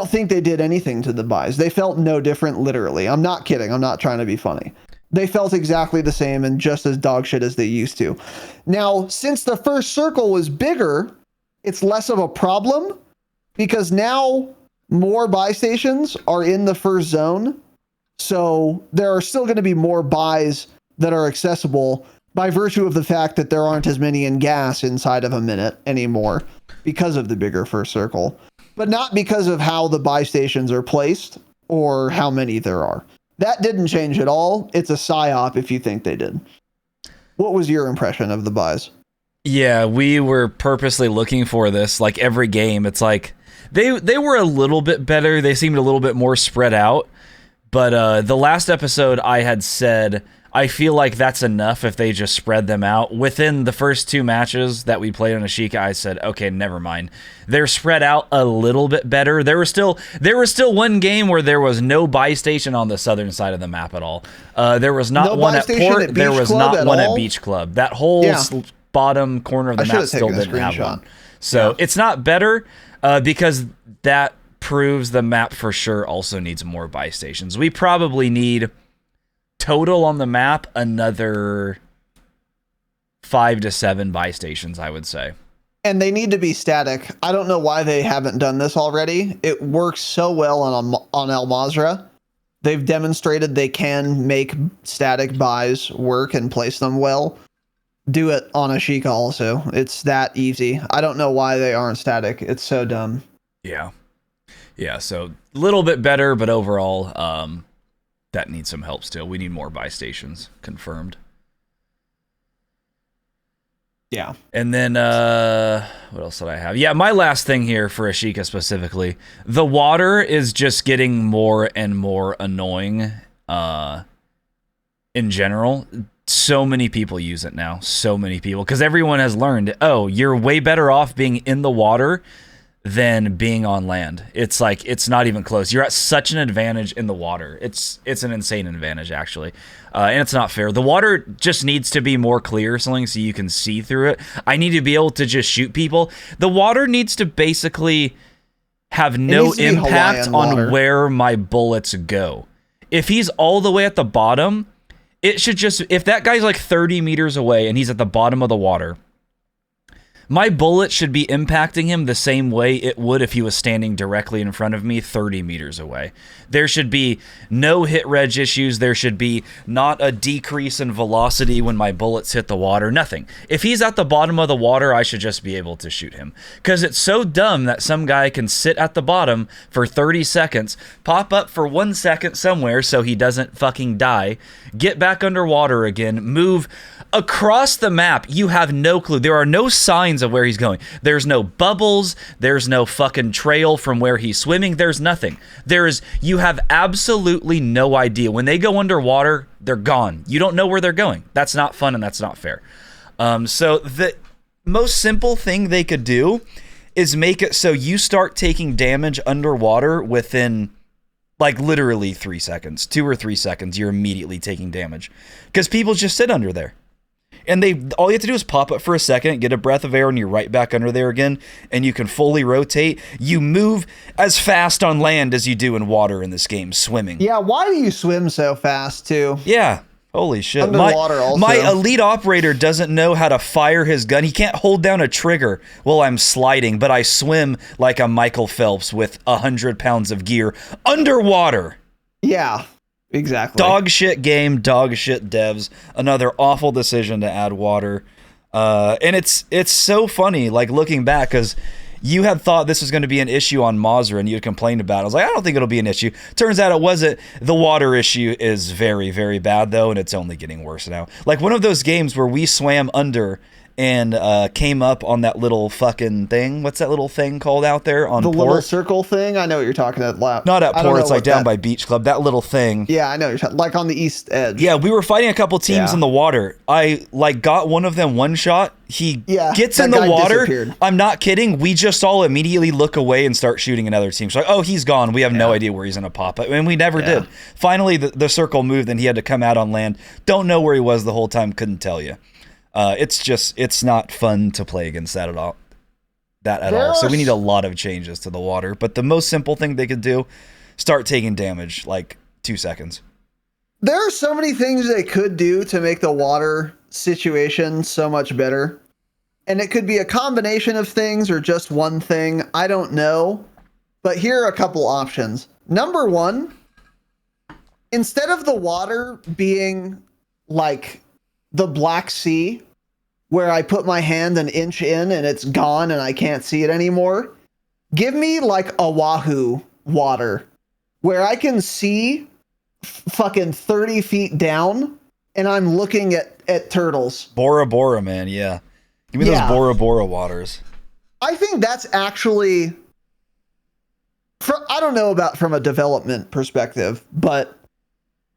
think they did anything to the buys. They felt no different, literally. I'm not kidding. I'm not trying to be funny. They felt exactly the same and just as dog shit as they used to. Now, since the first circle was bigger, it's less of a problem because now more buy stations are in the first zone. So there are still going to be more buys that are accessible by virtue of the fact that there aren't as many in gas inside of a minute anymore because of the bigger first circle, but not because of how the buy stations are placed or how many there are. That didn't change at all. It's a psyop if you think they did. What was your impression of the buys? Yeah, we were purposely looking for this. Like every game, it's like they were a little bit better. They seemed a little bit more spread out. But the last episode I had said, I feel like that's enough if they just spread them out. Within the first 2 matches that we played on Ashika, I said, okay, never mind. They're spread out a little bit better. There was still one game where there was no buy station on the southern side of the map at all. There was not one at Port. There was not one at Beach Club. That whole bottom corner of the map still didn't have one. So it's not better because that proves the map for sure also needs more buy stations. We probably need total on the map another 5 to 7 buy stations, I would say. And they need to be static. I don't know why they haven't done this already. It works so well on El Mazrah. They've demonstrated they can make static buys work and place them well. Do it on Ashika also. It's that easy. I don't know why they aren't static. It's so dumb. Yeah. Yeah, so a little bit better, but overall, that needs some help still. We need more buy stations, confirmed. Yeah. And then, what else did I have? Yeah, my last thing here for Ashika specifically, the water is just getting more and more annoying in general. So many people use it now. So many people. Because everyone has learned, oh, you're way better off being in the water than being on land. It's like, it's not even close. You're at such an advantage in the water. It's an insane advantage, actually. And it's not fair. The water just needs to be more clear, something so you can see through it. I need to be able to just shoot people. The water needs to basically have no impact on where my bullets go. If he's all the way at the bottom, it should just, if that guy's like 30 meters away and he's at the bottom of the water, My bullet should be impacting him the same way it would if he was standing directly in front of me 30 meters away. There should be no hit reg issues. There should be not a decrease in velocity when my bullets hit the water. Nothing. If he's at the bottom of the water, I should just be able to shoot him. Because it's so dumb that some guy can sit at the bottom for 30 seconds, pop up for 1 second somewhere so he doesn't fucking die, get back underwater again, move across the map. You have no clue. There are no signs of where he's going. There's no bubbles. There's no fucking trail from where he's swimming. There's nothing. You have absolutely no idea. When they go underwater, they're gone. You don't know where they're going. That's not fun and that's not fair. So the most simple thing they could do is make it so you start taking damage underwater within like literally 3 seconds, 2 or 3 seconds. You're immediately taking damage because people just sit under there. And all you have to do is pop up for a second, get a breath of air, and you're right back under there again, and you can fully rotate. You move as fast on land as you do in water in this game, swimming. Yeah, why do you swim so fast, too? Yeah, holy shit. Underwater also. My elite operator doesn't know how to fire his gun. He can't hold down a trigger while I'm sliding, but I swim like a Michael Phelps with 100 pounds of gear underwater. Yeah. Exactly. Dog shit game, dog shit devs. Another awful decision to add water. And it's so funny, like looking back, because you had thought this was going to be an issue on Mazrah and you had complained about it. I was like, I don't think it'll be an issue. Turns out it wasn't. The water issue is very, very bad, though, and it's only getting worse now. Like one of those games where we swam under and came up on that little fucking thing. What's that little thing called out there on the port? Little circle thing? I know what you're talking about. Not at port, it's like down by Beach Club. That little thing. Yeah, I know you're talking, like on the east edge. Yeah, we were fighting a couple teams in the water. I like got one of them one shot. He gets in the water. I'm not kidding. We just all immediately look away and start shooting another team. So like, oh, he's gone. We have no idea where he's going to pop up. And we never did. Finally, the circle moved and he had to come out on land. Don't know where he was the whole time. Couldn't tell you. It's not fun to play against that at all. So we need a lot of changes to the water. But the most simple thing they could do, start taking damage like 2 seconds. There are so many things they could do to make the water situation so much better. And it could be a combination of things or just one thing. I don't know. But here are a couple options. Number one, instead of the water being like the Black Sea, where I put my hand an inch in and it's gone and I can't see it anymore, give me like Oahu water, where I can see fucking 30 feet down and I'm looking at turtles. Bora Bora, man, yeah. Give me those Bora Bora waters. I think that's actually, I don't know about from a development perspective, but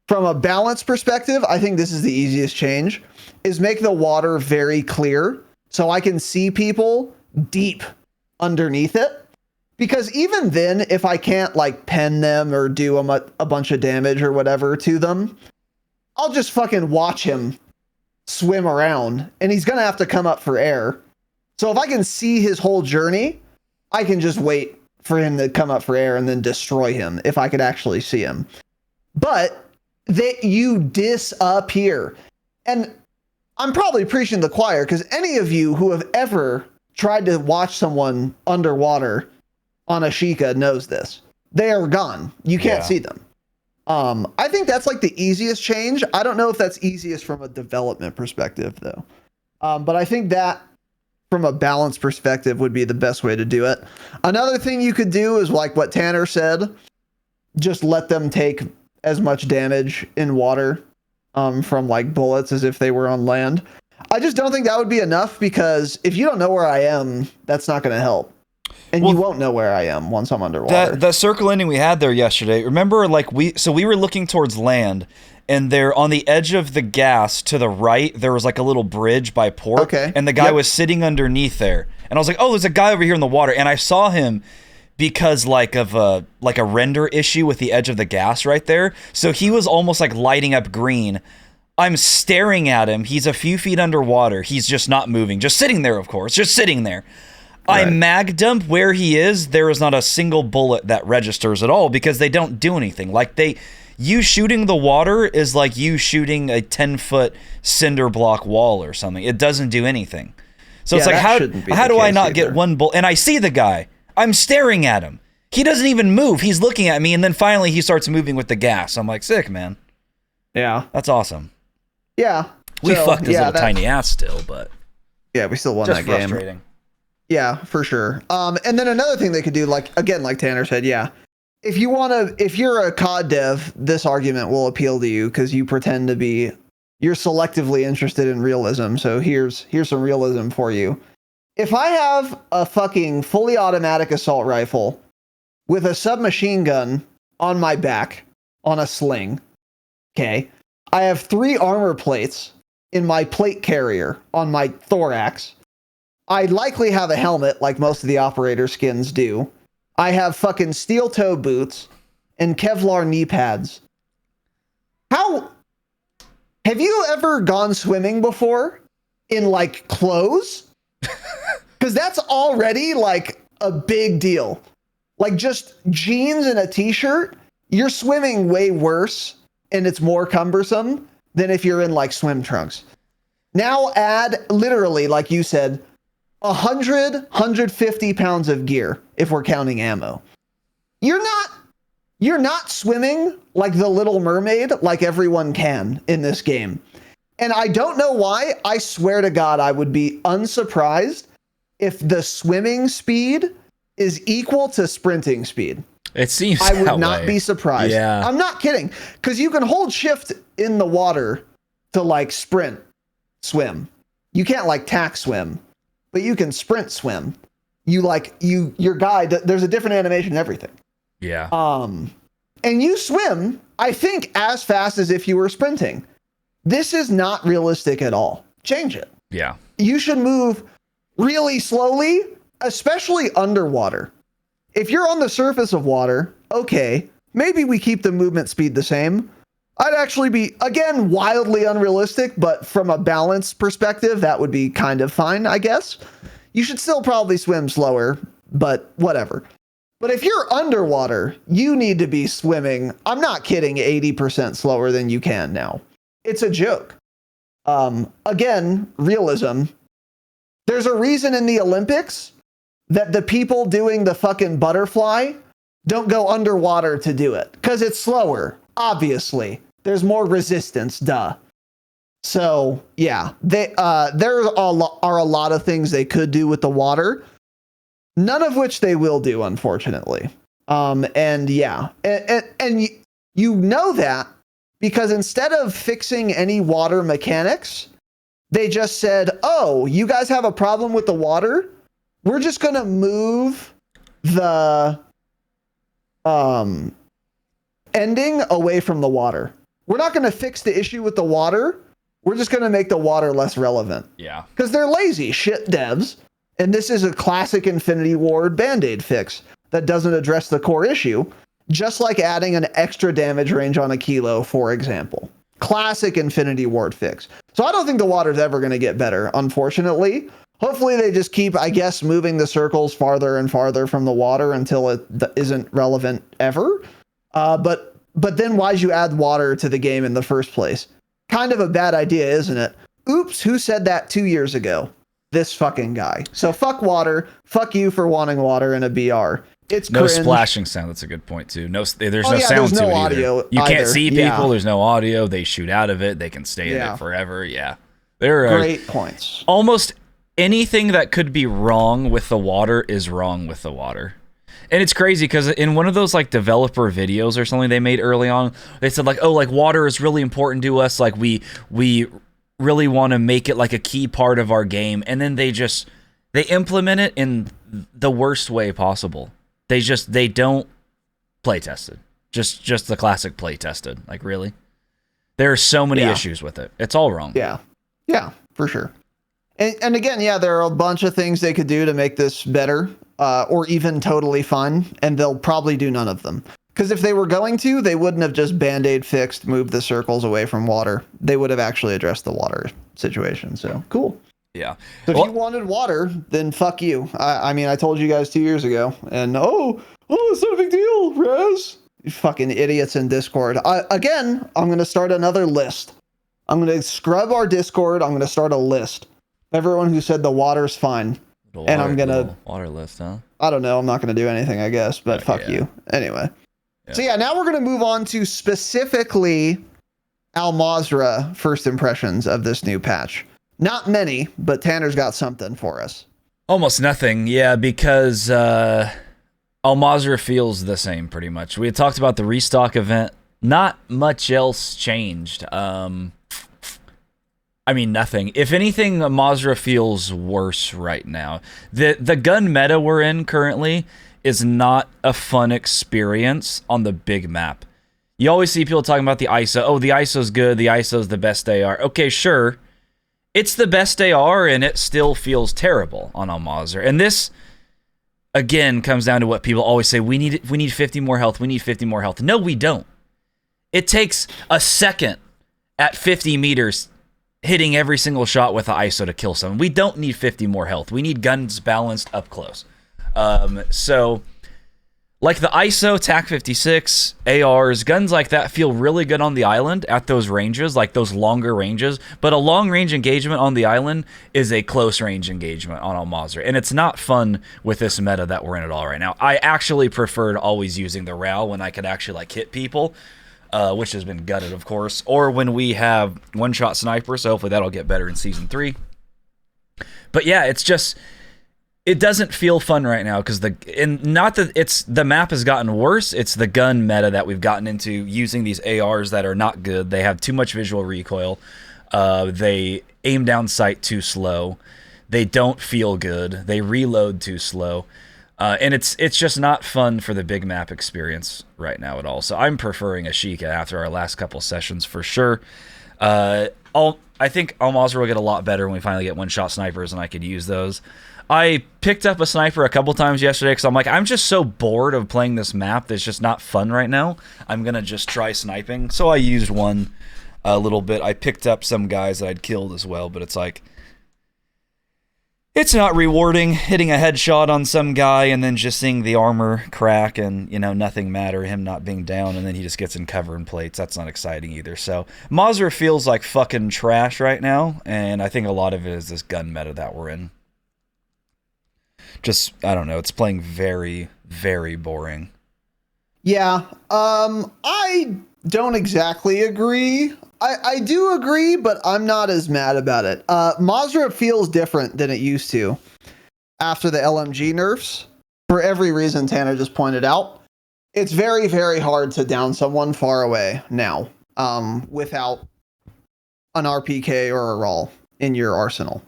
from a balance perspective, I think this is the easiest change, is make the water very clear so I can see people deep underneath it. Because even then, if I can't like pen them or do a bunch of damage or whatever to them, I'll just fucking watch him swim around and he's going to have to come up for air. So if I can see his whole journey, I can just wait for him to come up for air and then destroy him if I could actually see him. But you disappear. And I'm probably preaching to the choir because any of you who have ever tried to watch someone underwater on Ashika knows this. They are gone. You can't see them. I think that's like the easiest change. I don't know if that's easiest from a development perspective though. But I think that from a balance perspective would be the best way to do it. Another thing you could do is like what Tanner said, just let them take as much damage in water from like bullets as if they were on land. I just don't think that would be enough because if you don't know where I am, that's not going to help. And you won't know where I am once I'm underwater. That circle ending we had there yesterday, remember like we were looking towards land and there on the edge of the gas to the right, there was like a little bridge by port. Okay. And the guy was sitting underneath there. And I was like, oh, there's a guy over here in the water. And I saw him because like of a render issue with the edge of the gas right there. So he was almost like lighting up green. I'm staring at him. He's a few feet underwater. He's just not moving. Just sitting there, of course. Just sitting there. Right. I mag dump where he is. There is not a single bullet that registers at all because they don't do anything. Like you shooting the water is like you shooting a 10-foot cinder block wall or something. It doesn't do anything. So it's like, shouldn't be how the do I case not either. get one bullet? And I see the guy. I'm staring at him. He doesn't even move. He's looking at me, and then finally he starts moving with the gas. I'm like, sick, man. Yeah. That's awesome. Yeah. We fucked his little tiny ass still, but yeah, we still won just that game. frustrating. Yeah, for sure. And then another thing they could do, like Tanner said, if you're a COD dev, this argument will appeal to you because you're selectively interested in realism. So here's some realism for you. If I have a fucking fully automatic assault rifle with a submachine gun on my back on a sling, okay, I have 3 armor plates in my plate carrier on my thorax. I likely have a helmet like most of the operator skins do. I have fucking steel toe boots and Kevlar knee pads. Have you ever gone swimming before in like clothes? Because that's already like a big deal. Like just jeans and a t-shirt, you're swimming way worse and it's more cumbersome than if you're in like swim trunks. Now add literally, like you said, 150 pounds of gear if we're counting ammo. You're not swimming like the Little Mermaid like everyone can in this game. And I don't know why. I swear to God, I would be unsurprised if the swimming speed is equal to sprinting speed. It seems I would that not way. be surprised. Yeah. I'm not kidding. Because you can hold shift in the water to like sprint, swim. You can't like tack swim, but you can sprint swim. Your guide, there's a different animation and everything. Yeah. And you swim, I think, as fast as if you were sprinting. This is not realistic at all. Change it. Yeah. You should move really slowly, especially underwater. If you're on the surface of water, okay, maybe we keep the movement speed the same. I'd actually be, again, wildly unrealistic, but from a balance perspective, that would be kind of fine, I guess. You should still probably swim slower, but whatever. But if you're underwater, you need to be swimming, I'm not kidding, 80% slower than you can now. It's a joke. Again, realism. There's a reason in the Olympics that the people doing the fucking butterfly don't go underwater to do it. Because it's slower, obviously. There's more resistance, duh. So, yeah, there are a lot of things they could do with the water. None of which they will do, unfortunately. And yeah, and you know that because instead of fixing any water mechanics, they just said, oh, you guys have a problem with the water? We're just going to move the ending away from the water. We're not going to fix the issue with the water. We're just going to make the water less relevant. Yeah. Because they're lazy shit devs. And this is a classic Infinity Ward Band-Aid fix that doesn't address the core issue, just like adding an extra damage range on a kilo, for example. Classic Infinity Ward fix. So I don't think the water's ever going to get better, unfortunately. Hopefully they just keep, I guess, moving the circles farther and farther from the water until it isn't relevant ever. But then why'd you add water to the game in the first place? Kind of a bad idea, isn't it? Oops, who said that 2 years ago? This fucking guy. So fuck water. Fuck you for wanting water in a BR. It's no cringe. splashing sound. That's a good point too. There's no sound there's no to it audio either. You can't see people. Yeah. There's no audio. They shoot out of it. They can stay in it forever. Yeah, there are great points. Almost anything that could be wrong with the water is wrong with the water. And it's crazy because in one of those like developer videos or something they made early on, they said like, oh, like water is really important to us. Like we really want to make it like a key part of our game. And then they implement it in the worst way possible. They don't play test it. Just the classic play tested. Like really? There are so many issues with it. It's all wrong. Yeah. Yeah, for sure. And again, yeah, there are a bunch of things they could do to make this better, or even totally fun, and they'll probably do none of them. Because if they were going to, they wouldn't have just Band-Aid fixed, moved the circles away from water. They would have actually addressed the water situation. So, cool. Yeah. So if you wanted water, then fuck you. I mean, I told you guys 2 years ago, and it's not a big deal, Raz. You fucking idiots in Discord. Again, I'm going to start another list. I'm going to scrub our Discord. I'm going to start a list. Everyone who said the water's fine. And I'm gonna water list, huh? I don't know. I'm not gonna do anything, I guess. But fuck yeah. you. Anyway. Yeah. So yeah, now we're gonna move on to specifically Mazrah first impressions of this new patch. Not many, but Tanner's got something for us. Almost nothing, yeah, because Mazrah feels the same pretty much. We had talked about the restock event. Not much else changed. I mean, nothing. If anything, Mazrah feels worse right now. The gun meta we're in currently is not a fun experience on the big map. You always see people talking about the ISO. Oh, the ISO's good. The ISO's the best AR. Okay, sure. It's the best AR, and it still feels terrible on Mazrah. And this, again, comes down to what people always say. We need 50 more health. We need 50 more health. No, we don't. It takes a second at 50 meters hitting every single shot with the ISO to kill someone. We don't need 50 more health. We need guns balanced up close. So, like the ISO, TAC 56, ARs, guns like that feel really good on the island at those ranges, like those longer ranges. But a long range engagement on the island is a close range engagement on Mazrah. And it's not fun with this meta that we're in at all right now. I actually preferred always using the RAL when I could actually like hit people. Which has been gutted, of course, or when we have one-shot sniper, so hopefully that'll get better in Season 3. But yeah, it's just, it doesn't feel fun right now, because not that it's, the map has gotten worse, it's the gun meta that we've gotten into, using these ARs that are not good. They have too much visual recoil, they aim down sight too slow, they don't feel good, they reload too slow. And it's just not fun for the big map experience right now at all. So I'm preferring Ashika after our last couple sessions for sure. I think Mazrah will get a lot better when we finally get one-shot snipers and I could use those. I picked up a sniper a couple times yesterday because I'm like, I'm just so bored of playing this map that's just not fun right now. I'm going to just try sniping. So I used one a little bit. I picked up some guys that I'd killed as well, but it's like, it's not rewarding hitting a headshot on some guy and then just seeing the armor crack and, you know, nothing matter, him not being down, and then he just gets in cover and plates. That's not exciting either. So Mazrah feels like fucking trash right now, and I think a lot of it is this gun meta that we're in. Just, I don't know, it's playing very, very boring. Yeah, I don't exactly agree. I do agree, but I'm not as mad about it. Mazrah feels different than it used to after the LMG nerfs, for every reason Tanner just pointed out. It's very, very hard to down someone far away now, without an RPK or a RAL in your arsenal.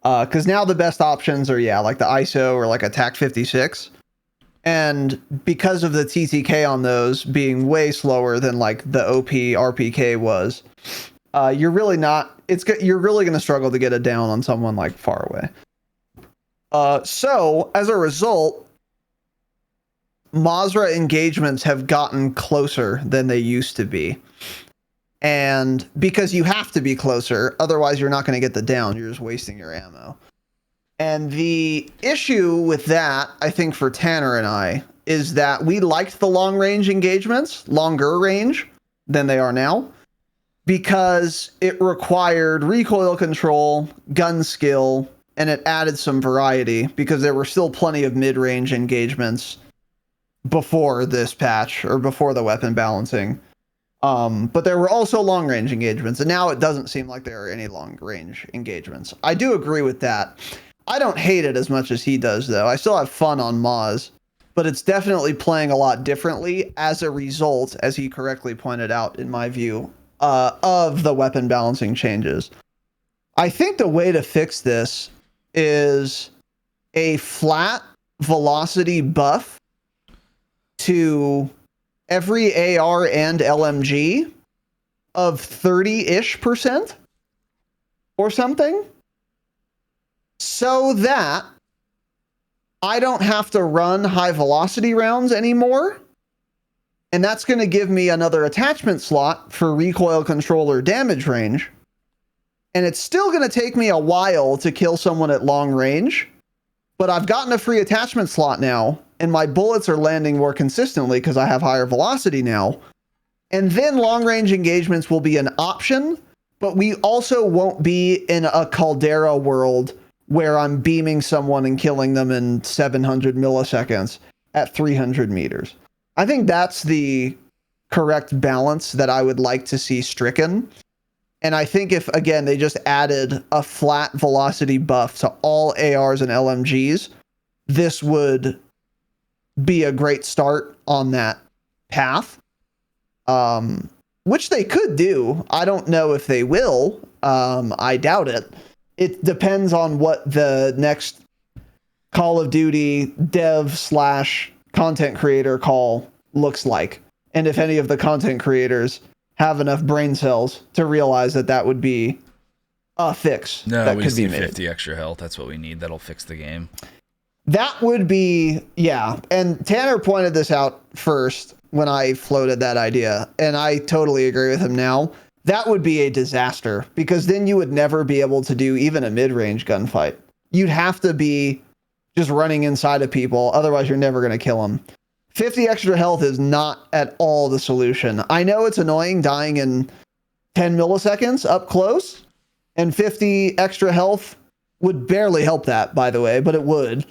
Because now the best options are, yeah, like the ISO or like a TAC 56. And because of the TTK on those being way slower than like the OP RPK was, you're really you're really going to struggle to get it down on someone like far away. So as a result, Mazrah engagements have gotten closer than they used to be. And because you have to be closer, otherwise you're not going to get the down. You're just wasting your ammo. And the issue with that, I think for Tanner and I, is that we liked the long range engagements, longer range than they are now, because it required recoil control, gun skill, and it added some variety because there were still plenty of mid-range engagements before this patch or before the weapon balancing. But there were also long range engagements, and now it doesn't seem like there are any long range engagements. I do agree with that. I don't hate it as much as he does, though. I still have fun on Maz, but it's definitely playing a lot differently as a result, as he correctly pointed out, in my view, of the weapon balancing changes. I think the way to fix this is a flat velocity buff to every AR and LMG of 30-ish% or something, so that I don't have to run high velocity rounds anymore. And that's going to give me another attachment slot for recoil control or damage range. And it's still going to take me a while to kill someone at long range, but I've gotten a free attachment slot now, and my bullets are landing more consistently because I have higher velocity now. And then long range engagements will be an option but we also won't be in a Caldera world where I'm beaming someone and killing them in 700 milliseconds at 300 meters. I think that's the correct balance that I would like to see stricken. And I think if, again, they just added a flat velocity buff to all ARs and LMGs, this would be a great start on that path. Which they could do. I don't know if they will. I doubt it. It depends on what the next Call of Duty dev/content creator call looks like. And if any of the content creators have enough brain cells to realize that that would be a fix. No, that we could just be need made. 50 extra health. That's what we need. That'll fix the game. That would be, yeah. And Tanner pointed this out first when I floated that idea, and I totally agree with him now. That would be a disaster, because then you would never be able to do even a mid-range gunfight. You'd have to be just running inside of people, otherwise you're never going to kill them. 50 extra health is not at all the solution. I know it's annoying dying in 10 milliseconds up close, and 50 extra health would barely help that, by the way, but it would.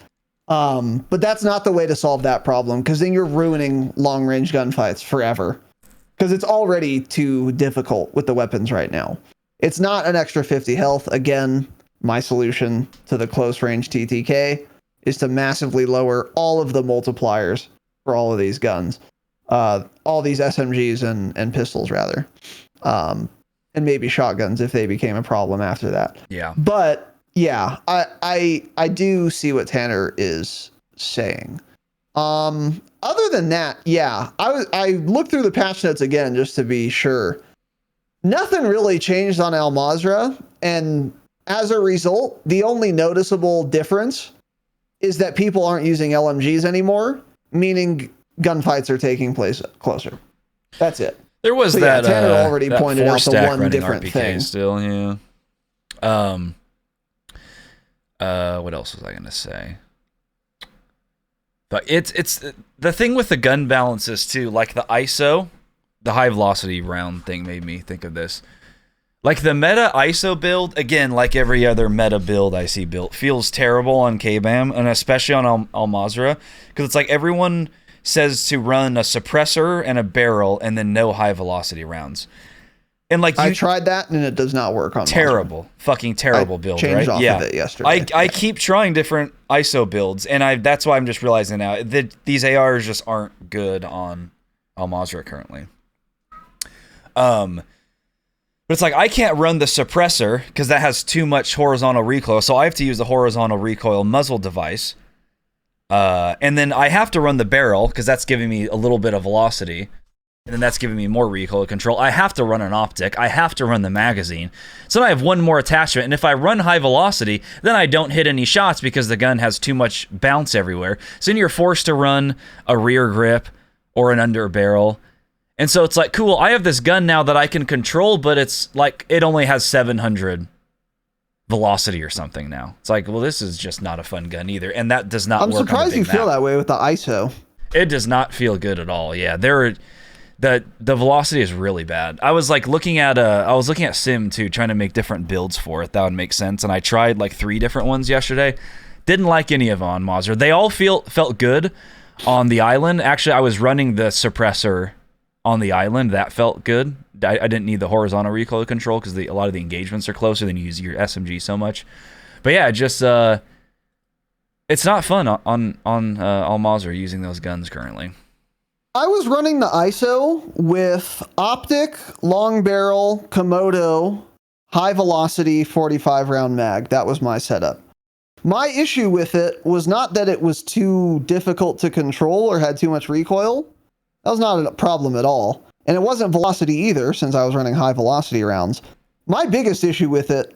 But that's not the way to solve that problem, because then you're ruining long-range gunfights forever. Because it's already too difficult with the weapons right now. It's not an extra 50 health. Again, my solution to the close-range TTK is to massively lower all of the multipliers for all of these guns. All these SMGs and pistols, rather. And maybe shotguns if they became a problem after that. Yeah. But yeah, I do see what Tanner is saying. Other than that, yeah, I looked through the patch notes again just to be sure. Nothing really changed on Al Mazrah, and as a result, the only noticeable difference is that people aren't using LMGs anymore, meaning gunfights are taking place closer. That's it. There was So, that. Yeah, Tanner already that pointed out the four-stack one running different RPK thing. Still, yeah. What else was I gonna say? But it's the thing with the gun balances too, like the ISO, the high velocity round thing made me think of this. Like the meta ISO build, again, like every other meta build I see built, feels terrible on KBAM, and especially on Al Mazrah, because it's like everyone says to run a suppressor and a barrel and then no high velocity rounds. And like I tried that and it does not work on terrible, fucking terrible build, changed right? off Yeah. of it yesterday. I keep trying different ISO builds, and that's why I'm just realizing now that these ARs just aren't good on Al Mazrah currently. But it's like I can't run the suppressor because that has too much horizontal recoil, so I have to use the horizontal recoil muzzle device. And then I have to run the barrel because that's giving me a little bit of velocity. And then that's giving me more recoil control. I have to run an optic. I have to run the magazine. So then I have one more attachment. And if I run high velocity, then I don't hit any shots because the gun has too much bounce everywhere. So then you're forced to run a rear grip or an under barrel. And so it's like, cool, I have this gun now that I can control, but it's like it only has 700 velocity or something now. It's like, well, this is just not a fun gun either. And that does not work on a big map. I'm surprised you feel that way with the ISO. It does not feel good at all. Yeah, the velocity is really bad. I was like looking at Sim too, trying to make different builds for it. That would make sense. And I tried like 3 different ones yesterday. Didn't like any of them on Mazrah. They all felt good on the island. Actually, I was running the suppressor on the island. That felt good. I didn't need the horizontal recoil control because a lot of the engagements are closer than you use your SMG so much. But yeah, just it's not fun on Al Mazrah using those guns currently. I was running the ISO with optic, long barrel, Komodo, high velocity, 45 round mag. That was my setup. My issue with it was not that it was too difficult to control or had too much recoil. That was not a problem at all. And it wasn't velocity either, since I was running high velocity rounds. My biggest issue with it,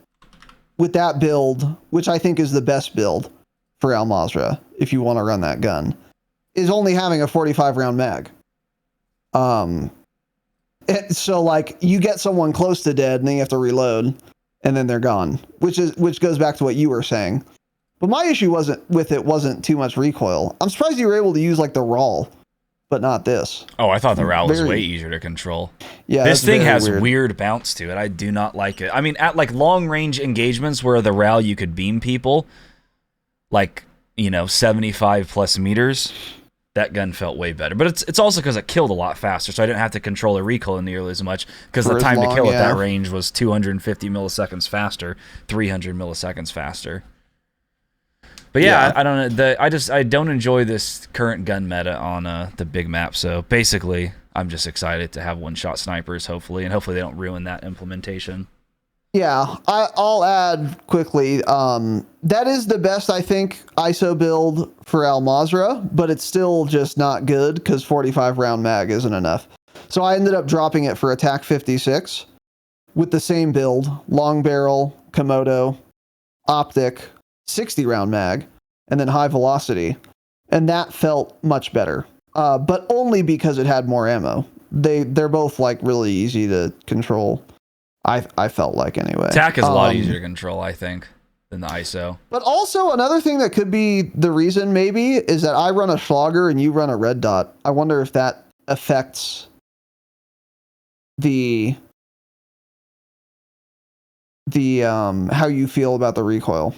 with that build, which I think is the best build for Al Mazrah, if you want to run that gun, is only having a 45 round mag. So like you get someone close to dead and then you have to reload and then they're gone, which goes back to what you were saying. But my issue wasn't too much recoil. I'm surprised you were able to use like the RAL but not this. Oh, I thought the RAL was Very- way easier to control. Yeah, This that's thing very has weird. weird bounce to it. I do not like it. I mean, at like long range engagements where the RAL you could beam people, like, 75 plus meters, that gun felt way better. But it's also because it killed a lot faster, so I didn't have to control the recoil nearly as much, because For the as time long, to kill at yeah. that range was 250 milliseconds faster, 300 milliseconds faster. But yeah, Yeah. I don't know. I don't enjoy this current gun meta on the big map. So basically, I'm just excited to have one-shot snipers, hopefully, and hopefully they don't ruin that implementation. Yeah, I'll add quickly. That is the best, I think, ISO build for Al Mazrah, but it's still just not good because 45 round mag isn't enough. So I ended up dropping it for Attack 56 with the same build: long barrel, Komodo, optic, 60 round mag, and then high velocity, and that felt much better. But only because it had more ammo. They're both like really easy to control. I felt like anyway. Attack is a lot easier to control, I think, than the ISO. But also another thing that could be the reason maybe is that I run a Schlager and you run a red dot. I wonder if that affects the how you feel about the recoil.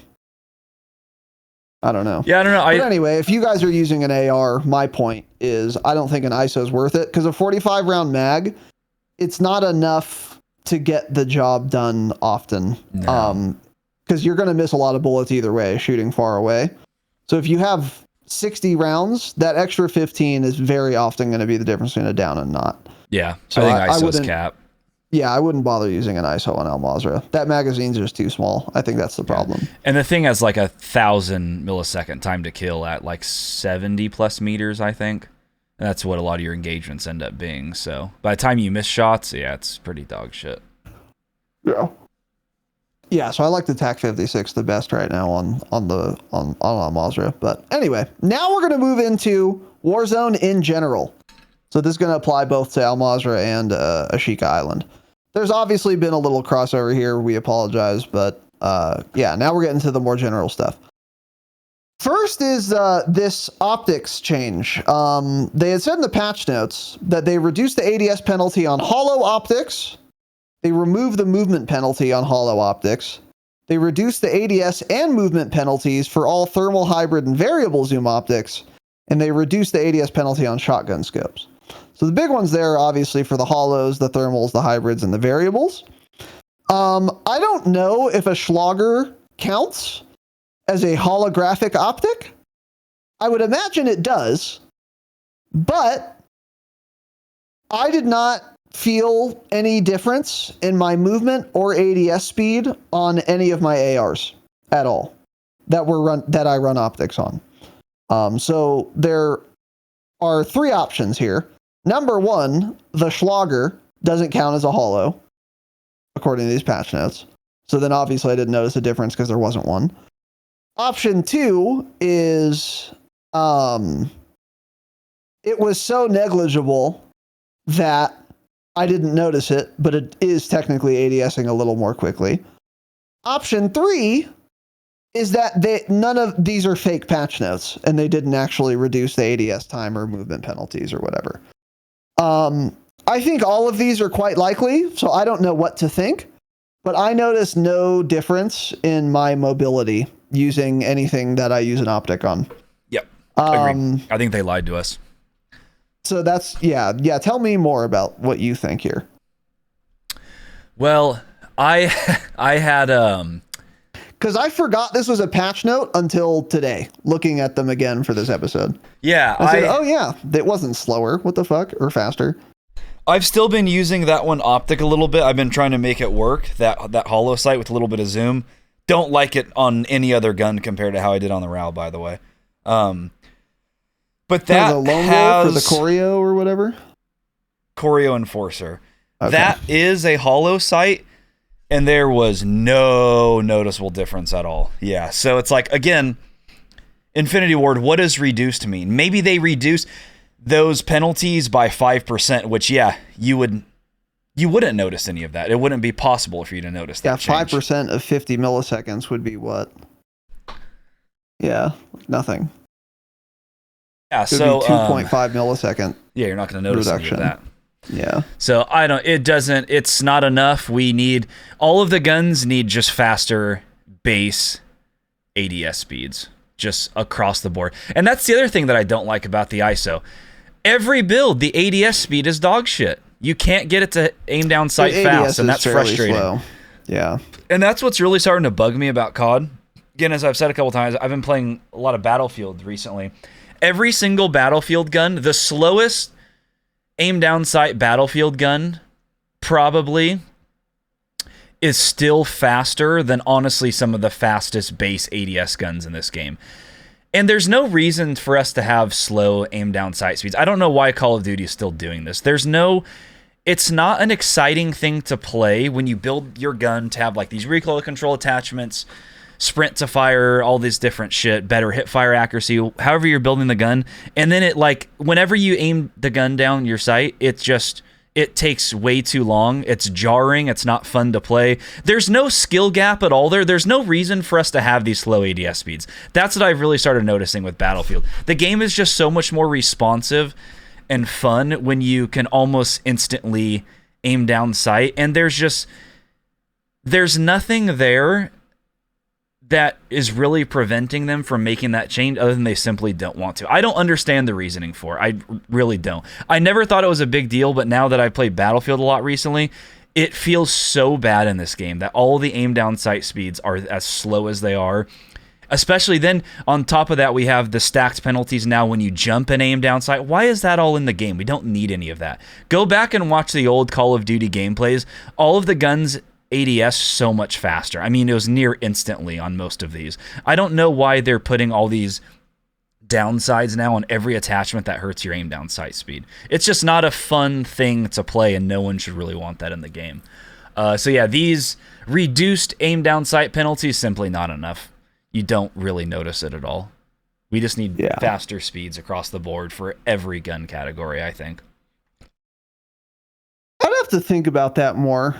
I don't know. Yeah, I don't know. But anyway, if you guys are using an AR, my point is I don't think an ISO is worth it, because a 45 round mag, it's not enough to get the job done often. No. Because you're going to miss a lot of bullets either way, shooting far away. So if you have 60 rounds, that extra 15 is very often going to be the difference between a down and not. Yeah, So I think I ISO's wouldn't- cap. Yeah, I wouldn't bother using an ISO on Al Mazrah. That magazine's just too small. I think that's the problem. And the thing has like 1,000 millisecond time to kill at like 70 plus meters, I think. And that's what a lot of your engagements end up being. So by the time you miss shots, yeah, it's pretty dog shit. Yeah. Yeah, so I like the TAC 56 the best right now on Al Mazrah. But anyway, now we're going to move into Warzone in general. So this is going to apply both to Al Mazrah and Ashika Island. There's obviously been a little crossover here. We apologize, but yeah, now we're getting to the more general stuff. First is this optics change. They had said in the patch notes that they reduced the ADS penalty on hollow optics. They removed the movement penalty on hollow optics. They reduced the ADS and movement penalties for all thermal, hybrid, and variable zoom optics. And they reduced the ADS penalty on shotgun scopes. So the big ones there are obviously for the hollows, the thermals, the hybrids, and the variables. I don't know if a Schlager counts as a holographic optic. I would imagine it does, but I did not feel any difference in my movement or ADS speed on any of my ARs at all that I run optics on. So there are three options here. Number one, the Schlager doesn't count as a hollow, according to these patch notes. So then obviously I didn't notice a difference because there wasn't one. Option two is it was so negligible that I didn't notice it, but it is technically ADSing a little more quickly. Option three is that none of these are fake patch notes, and they didn't actually reduce the ADS time or movement penalties or whatever. I think all of these are quite likely, so I don't know what to think, but I noticed no difference in my mobility using anything that I use an optic on. Yep. Agreed. I think they lied to us. So that's, yeah. Tell me more about what you think here. Well, I had because I forgot this was a patch note until today, looking at them again for this episode. Yeah, I said, oh yeah, it wasn't slower. What the fuck? Or faster. I've still been using that one optic a little bit. I've been trying to make it work, that hollow sight with a little bit of zoom. Don't like it on any other gun compared to how I did on the RAL, by the way. But that the lone has wolf or the Choreo or whatever. Choreo Enforcer. Okay. That is a hollow sight, and there was no noticeable difference at all. Yeah, so it's like, again, Infinity Ward, what does reduced mean? Maybe they reduce those penalties by 5%, which, yeah, you wouldn't notice any of that. It wouldn't be possible for you to notice that. Yeah, 5% of 50 milliseconds would be what? Yeah, nothing. Yeah, It would so be 2.5 millisecond. yeah, you're not going to notice any of reduction. that. Yeah. So it's not enough. All of the guns need just faster base ADS speeds just across the board. And that's the other thing that I don't like about the ISO. Every build, the ADS speed is dog shit. You can't get it to aim down sight fast, and that's frustrating. Slow. Yeah. And that's what's really starting to bug me about COD. Again, as I've said a couple times, I've been playing a lot of Battlefield recently. Every single Battlefield gun, the slowest aim down sight Battlefield gun probably is still faster than honestly some of the fastest base ADS guns in this game. And there's no reason for us to have slow aim down sight speeds. I don't know why Call of Duty is still doing this. It's not an exciting thing to play when you build your gun to have like these recoil control attachments, sprint to fire, all this different shit, better hip fire accuracy, however you're building the gun. And then whenever you aim the gun down your sight, it takes way too long. It's jarring. It's not fun to play. There's no skill gap at all there. There's no reason for us to have these slow ADS speeds. That's what I've really started noticing with Battlefield. The game is just so much more responsive and fun when you can almost instantly aim down sight. And there's nothing there that is really preventing them from making that change other than they simply don't want to. I don't understand the reasoning for it. I really don't. I never thought it was a big deal, but now that I've played Battlefield a lot recently, it feels so bad in this game that all the aim down sight speeds are as slow as they are. Especially then, on top of that, we have the stacked penalties now when you jump and aim down sight. Why is that all in the game? We don't need any of that. Go back and watch the old Call of Duty gameplays. All of the guns ADS so much faster. I mean, it was near instantly on most of these. I don't know why they're putting all these downsides now on every attachment that hurts your aim down sight speed. It's just not a fun thing to play, and no one should really want that in the game. So yeah, these reduced aim down sight penalties, simply not enough. You don't really notice it at all. We just need faster speeds across the board for every gun category, I think. I'd have to think about that more.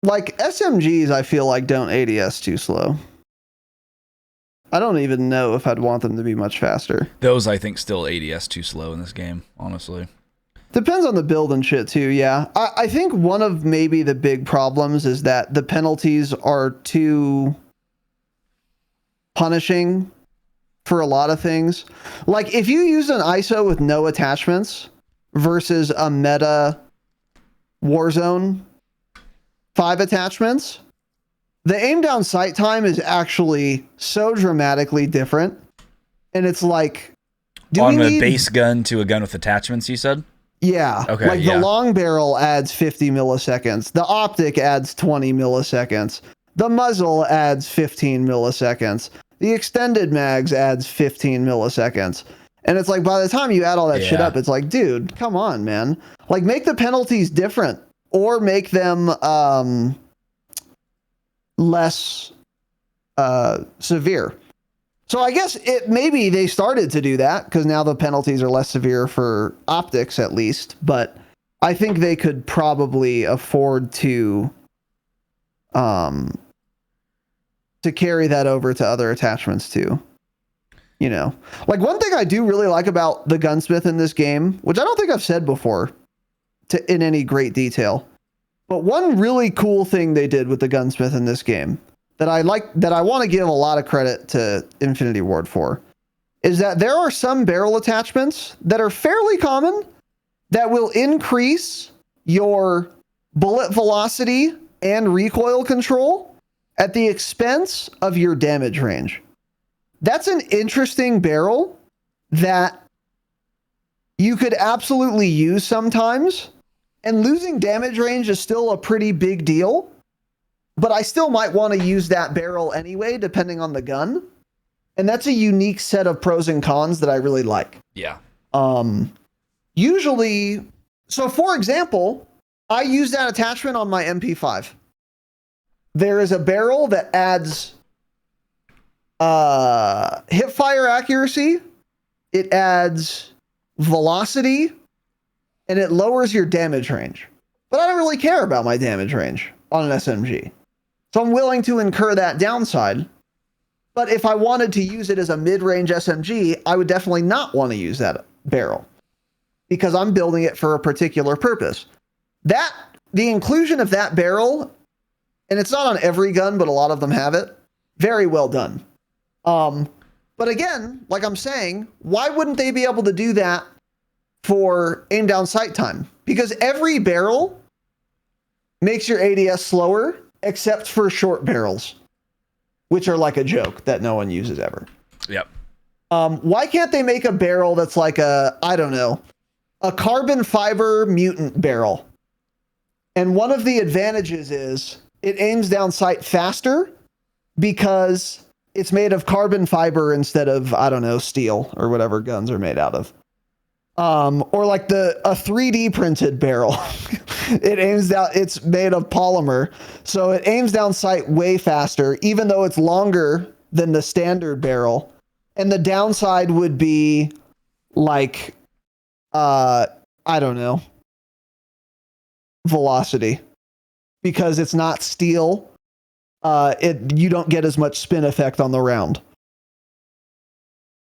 Like, SMGs, I feel like don't ADS too slow. I don't even know if I'd want them to be much faster. Those, I think, still ADS too slow in this game, honestly. Depends on the build and shit, too, yeah. I think one of maybe the big problems is that the penalties are too punishing for a lot of things. Like, if you use an ISO with no attachments versus a meta Warzone 5 attachments, the aim down sight time is actually so dramatically different. And it's like, on a base gun to a gun with attachments, you said? Yeah. Okay. Like the long barrel adds 50 milliseconds. The optic adds 20 milliseconds. The muzzle adds 15 milliseconds. The extended mags adds 15 milliseconds. And it's like, by the time you add all that shit up, it's like, dude, come on, man. Like, make the penalties different. Or make them less severe. So I guess maybe they started to do that because now the penalties are less severe for optics, at least. But I think they could probably afford to carry that over to other attachments too. You know, like one thing I do really like about the gunsmith in this game, which I don't think I've said before in any great detail. But one really cool thing they did with the gunsmith in this game that I want to give a lot of credit to Infinity Ward for is that there are some barrel attachments that are fairly common that will increase your bullet velocity and recoil control at the expense of your damage range. That's an interesting barrel that you could absolutely use sometimes. And losing damage range is still a pretty big deal, but I still might want to use that barrel anyway, depending on the gun. And that's a unique set of pros and cons that I really like. Yeah. Usually, so for example, I use that attachment on my MP5. There is a barrel that adds hip fire accuracy, it adds velocity, and it lowers your damage range. But I don't really care about my damage range on an SMG. So I'm willing to incur that downside But if I wanted to use it as a mid-range SMG, I would definitely not want to use that barrel because I'm building it for a particular purpose. The inclusion of that barrel, and it's not on every gun, but a lot of them have it, very well done. But again, like I'm saying, why wouldn't they be able to do that for aim down sight time? Because every barrel makes your ADS slower, except for short barrels, which are like a joke that no one uses ever. Yep. Why can't they make a barrel that's like a carbon fiber mutant barrel? And one of the advantages is it aims down sight faster because it's made of carbon fiber instead of, steel or whatever guns are made out of. Or like a 3D printed barrel. It aims down, it's made of polymer. So it aims down sight way faster, even though it's longer than the standard barrel. And the downside would be like, velocity, because it's not steel. You don't get as much spin effect on the round.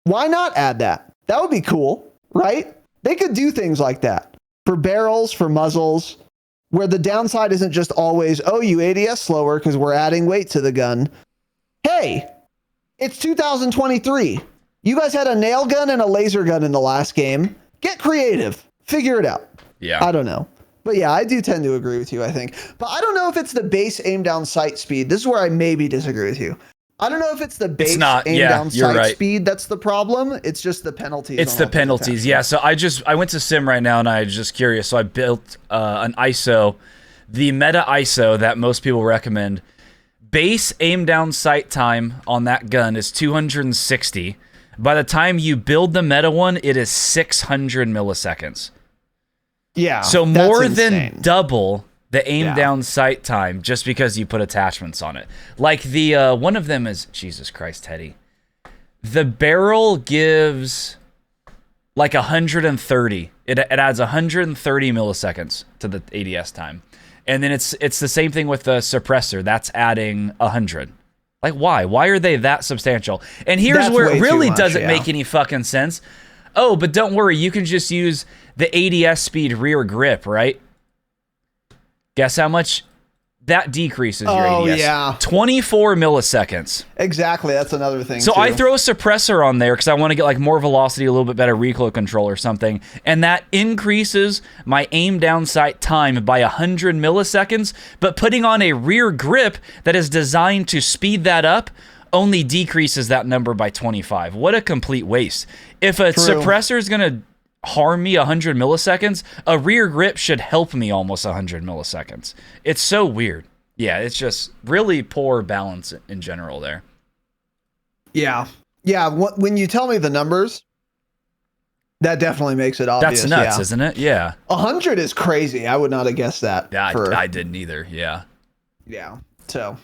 Why not add that? That would be cool, right? They could do things like that for barrels, for muzzles, where the downside isn't just always, you ADS slower because we're adding weight to the gun. Hey, it's 2023. You guys had a nail gun and a laser gun in the last game. Get creative. Figure it out. Yeah. I don't know. But yeah, I do tend to agree with you, I think. But I don't know if it's the base aim down sight speed. This is where I maybe disagree with you. I don't know if it's the base aim down sight speed that's the problem. It's just the penalties. It's the penalties, yeah. So I went to Sim right now, and I was just curious. So I built an ISO, the meta ISO that most people recommend. Base aim down sight time on that gun is 260. By the time you build the meta one, it is 600 milliseconds. Yeah. So more than double the aim down sight time just because you put attachments on it. Like the one of them is, Jesus Christ, Teddy. The barrel gives like 130. It adds 130 milliseconds to the ADS time. And then it's the same thing with the suppressor. That's adding 100. Like why? Why are they that substantial? And here's where it really doesn't make any fucking sense. Oh, but don't worry, you can just use the ADS speed rear grip, right? Guess how much that decreases your ADS? Oh, yeah. 24 milliseconds. Exactly, that's another thing, So I throw a suppressor on there because I want to get like more velocity, a little bit better recoil control or something, and that increases my aim down sight time by 100 milliseconds, but putting on a rear grip that is designed to speed that up only decreases that number by 25. What a complete waste. If a suppressor is going to harm me 100 milliseconds, a rear grip should help me almost 100 milliseconds. It's so weird. Yeah, it's just really poor balance in general there. Yeah. Yeah, when you tell me the numbers, that definitely makes it obvious. That's nuts, isn't it? Yeah. 100 is crazy. I would not have guessed that. Yeah, I didn't either. Yeah. Yeah. So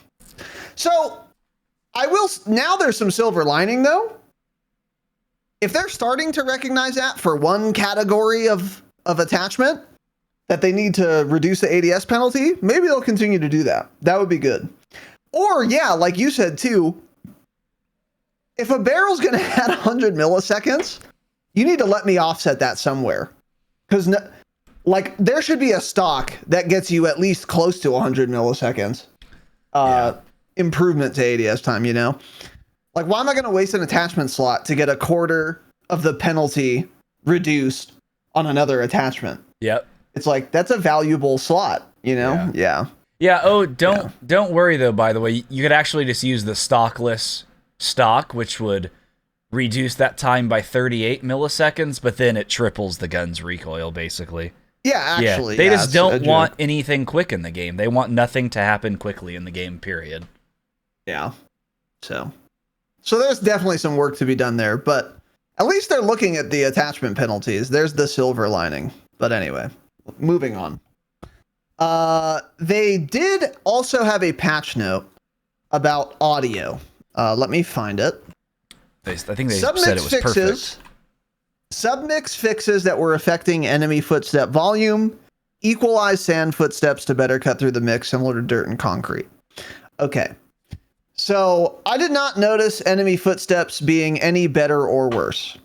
I will, now there's some silver lining though. If they're starting to recognize that for one category of attachment, that they need to reduce the ADS penalty, maybe they'll continue to do that. That would be good. Or yeah, like you said too, if a barrel's going to add 100 milliseconds, you need to let me offset that somewhere. Because there should be a stock that gets you at least close to 100 milliseconds. Improvement to ADS time, you know? Like, why am I going to waste an attachment slot to get a quarter of the penalty reduced on another attachment? Yep. It's like, that's a valuable slot, you know? Yeah. Oh, don't worry though, by the way. You could actually just use the stockless stock, which would reduce that time by 38 milliseconds, but then it triples the gun's recoil, basically. Yeah, actually. They just don't want anything quick in the game. They want nothing to happen quickly in the game, period. Yeah. So there's definitely some work to be done there, but at least they're looking at the attachment penalties. There's the silver lining. But anyway, moving on. They did also have a patch note about audio. Let me find it. I think they said it was perfect. Submix fixes that were affecting enemy footstep volume. Equalize sand footsteps to better cut through the mix, similar to dirt and concrete. Okay. So I did not notice enemy footsteps being any better or worse.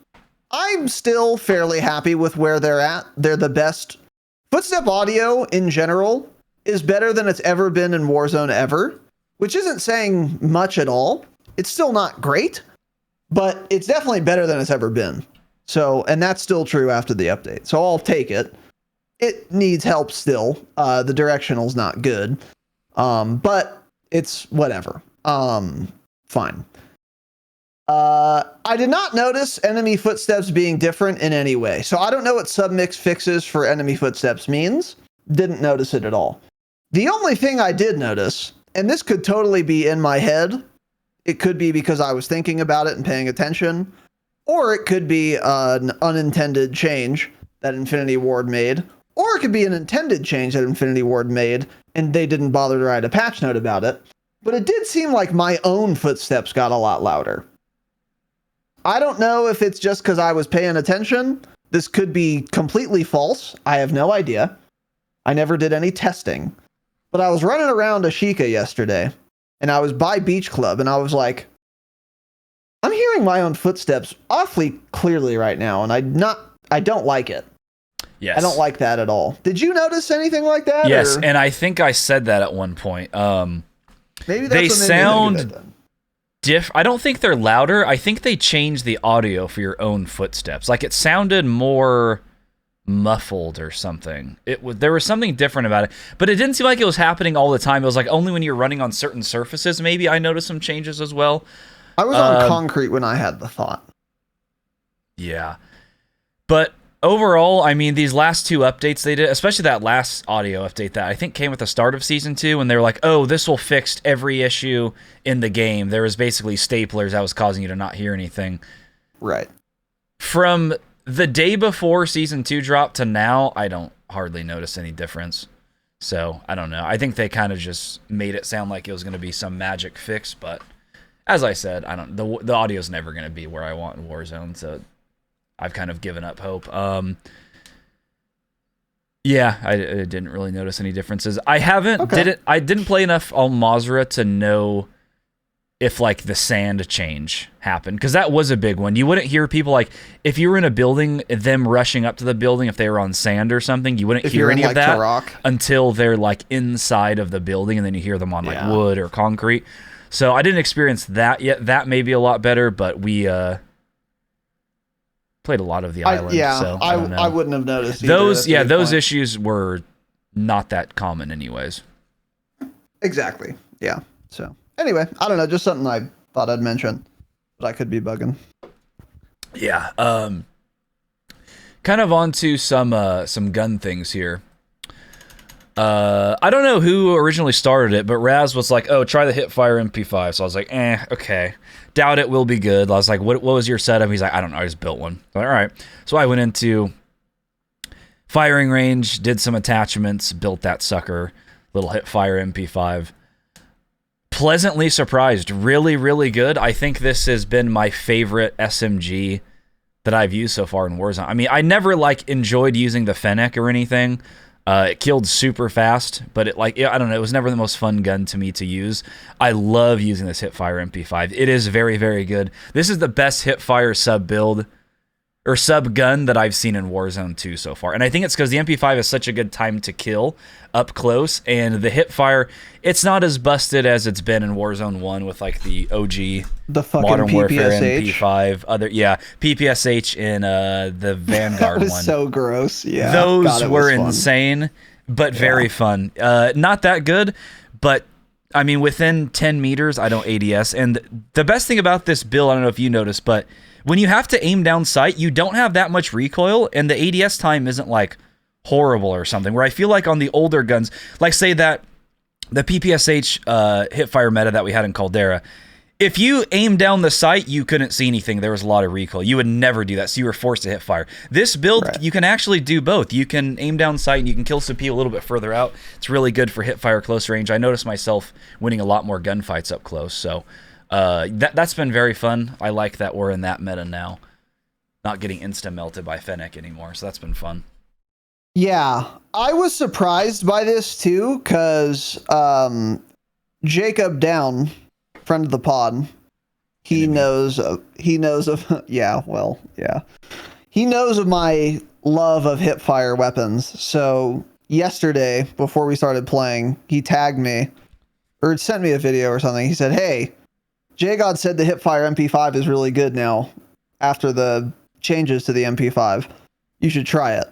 I'm still fairly happy with where they're at. They're the best. Footstep audio in general is better than it's ever been in Warzone ever, which isn't saying much at all. It's still not great, but it's definitely better than it's ever been. So, and that's still true after the update. So I'll take it. It needs help still. The directional's not good. But it's whatever. Fine. I did not notice enemy footsteps being different in any way. So I don't know what submix fixes for enemy footsteps means. Didn't notice it at all. The only thing I did notice, and this could totally be in my head, it could be because I was thinking about it and paying attention, or it could be an unintended change that Infinity Ward made, or it could be an intended change that Infinity Ward made and they didn't bother to write a patch note about it. But it did seem like my own footsteps got a lot louder. I don't know if it's just because I was paying attention. This could be completely false. I have no idea. I never did any testing. But I was running around Ashika yesterday, and I was by Beach Club, and I was like, I'm hearing my own footsteps awfully clearly right now, and I don't like it. Yes. I don't like that at all. Did you notice anything like that? Yes, or? and I think I said that at one point. Maybe that's they what made sound me think of it then. I don't think they're louder. I think they changed the audio for your own footsteps. Like, it sounded more muffled or something. There was something different about it, but it didn't seem like it was happening all the time. It was like only when you're running on certain surfaces. Maybe I noticed some changes as well. I was on concrete when I had the thought. Yeah, but overall, I mean, these last two updates they did, especially that last audio update that I think came with the start of Season 2, and they were like, oh, this will fix every issue in the game. There was basically staplers that was causing you to not hear anything. Right. From the day before Season 2 dropped to now, I don't hardly notice any difference. So, I don't know. I think they kind of just made it sound like it was going to be some magic fix, but as I said, the audio's never going to be where I want in Warzone, so I've kind of given up hope. Yeah, I didn't really notice any differences. I didn't play enough on Mazrah to know if like the sand change happened, because that was a big one. You wouldn't hear people, like, if you were in a building, them rushing up to the building if they were on sand or something, you wouldn't hear any of that until they're like inside of the building, and then you hear them on like wood or concrete. So I didn't experience that yet. That may be a lot better, but we played a lot of the island. So I wouldn't have noticed either. Those issues were not that common anyways. Exactly. Yeah. So anyway, I don't know, just something I thought I'd mention, but I could be bugging. Yeah. Kind of onto some gun things here. I don't know who originally started it, but Raz was like, oh, try the Hipfire MP5. So I was like, okay. Doubt it will be good. I was like, what was your setup? He's like, I don't know, I just built one. Like, all right. So I went into firing range, did some attachments, built that sucker, little Hipfire MP5. Pleasantly surprised. Really, really good. I think this has been my favorite SMG that I've used so far in Warzone. I mean, I never like enjoyed using the Fennec or anything. It killed super fast, but I don't know, it was never the most fun gun to me to use. I love using this Hipfire MP5. It is very, very good. This is the best Hipfire sub build or sub gun that I've seen in Warzone 2 so far. And I think it's because the MP5 is such a good time to kill up close, and the Hipfire, it's not as busted as it's been in Warzone 1 with like the OG Modern Warfare MP5, PPSH in the Vanguard that was one. So gross. Yeah. Those were insane, but very fun. Not that good, but I mean, within 10 meters, I don't ADS. And the best thing about this build, I don't know if you noticed, but when you have to aim down sight, you don't have that much recoil, and the ADS time isn't like horrible or something, where I feel like on the older guns, like say that the PPSH Hipfire meta that we had in Caldera, if you aim down the sight, you couldn't see anything. There was a lot of recoil. You would never do that, so you were forced to Hipfire. This build, you can actually do both. You can aim down sight, and you can kill some people a little bit further out. It's really good for Hipfire close range. I noticed myself winning a lot more gunfights up close, so that's been very fun. I like that we're in that meta now, not getting insta-melted by Fennec anymore, so that's been fun. Yeah, I was surprised by this too, because Jacob Down friend of the pod. He knows of he knows of my love of hipfire weapons. So yesterday, before we started playing, he tagged me or sent me a video or something. He said, "Hey, JGod said the hipfire MP5 is really good now after the changes to the MP5. You should try it."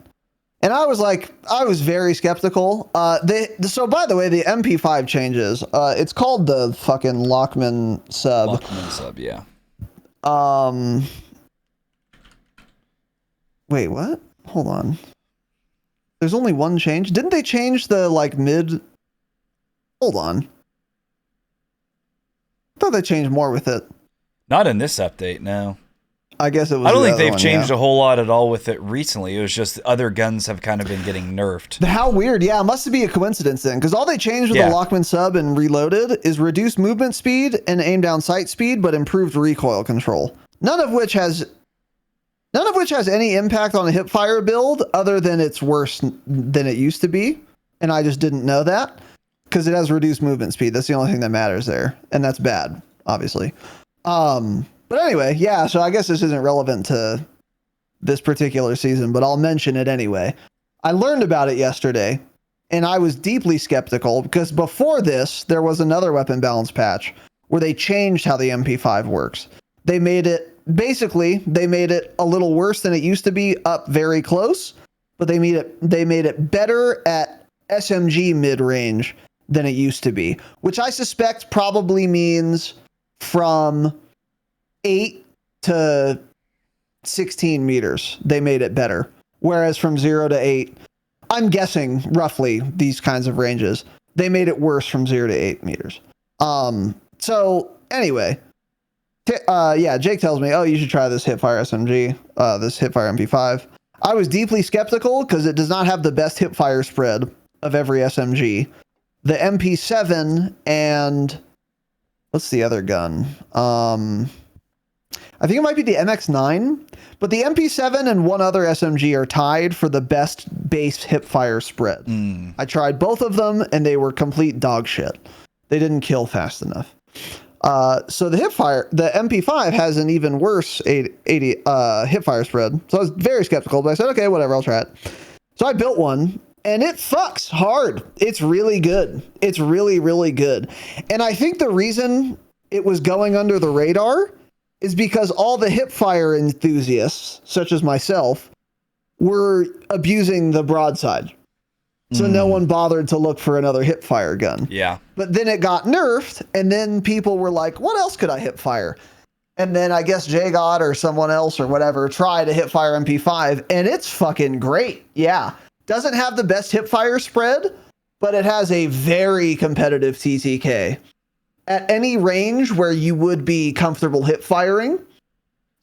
And I was very skeptical. So by the way, the MP5 changes. It's called the fucking Lockman sub. Lockman sub, yeah. Wait, what? Hold on. There's only one change. Didn't they change the mid? Hold on. I thought they changed more with it. Not in this update, no. I guess it was. I don't think they've changed a whole lot at all with it recently. It was just other guns have kind of been getting nerfed. How weird. Yeah, it must be a coincidence then, because all they changed with the Lockman sub and Reloaded is reduced movement speed and aim down sight speed, but improved recoil control. None of which has any impact on a hipfire build other than it's worse than it used to be. And I just didn't know that because it has reduced movement speed. That's the only thing that matters there. And that's bad, obviously. But anyway, yeah, so I guess this isn't relevant to this particular season, but I'll mention it anyway. I learned about it yesterday, and I was deeply skeptical because before this, there was another weapon balance patch where they changed how the MP5 works. They made it a little worse than it used to be up very close, but they made it better at SMG mid-range than it used to be, which I suspect probably means from 8 to 16 meters, they made it better. Whereas from 0 to 8, I'm guessing roughly these kinds of ranges, they made it worse from 0 to 8 meters. So anyway, Jake tells me, oh, you should try this hipfire SMG, this hipfire MP5. I was deeply skeptical because it does not have the best hipfire spread of every SMG. The MP7 and what's the other gun? I think it might be the MX9, but the MP7 and one other SMG are tied for the best base hipfire spread. I tried both of them and they were complete dog shit. They didn't kill fast enough. So the MP5 has an even worse 80 hipfire spread. So I was very skeptical, but I said, okay, whatever, I'll try it. So I built one and it fucks hard. It's really good. It's really, really good. And I think the reason it was going under the radar is because all the hipfire enthusiasts, such as myself, were abusing the broadside. So no one bothered to look for another hipfire gun. Yeah. But then it got nerfed, and then people were like, what else could I hipfire? And then I guess JGod or someone else or whatever tried a hipfire MP5, and it's fucking great. Yeah. Doesn't have the best hipfire spread, but it has a very competitive TTK at any range where you would be comfortable hip firing.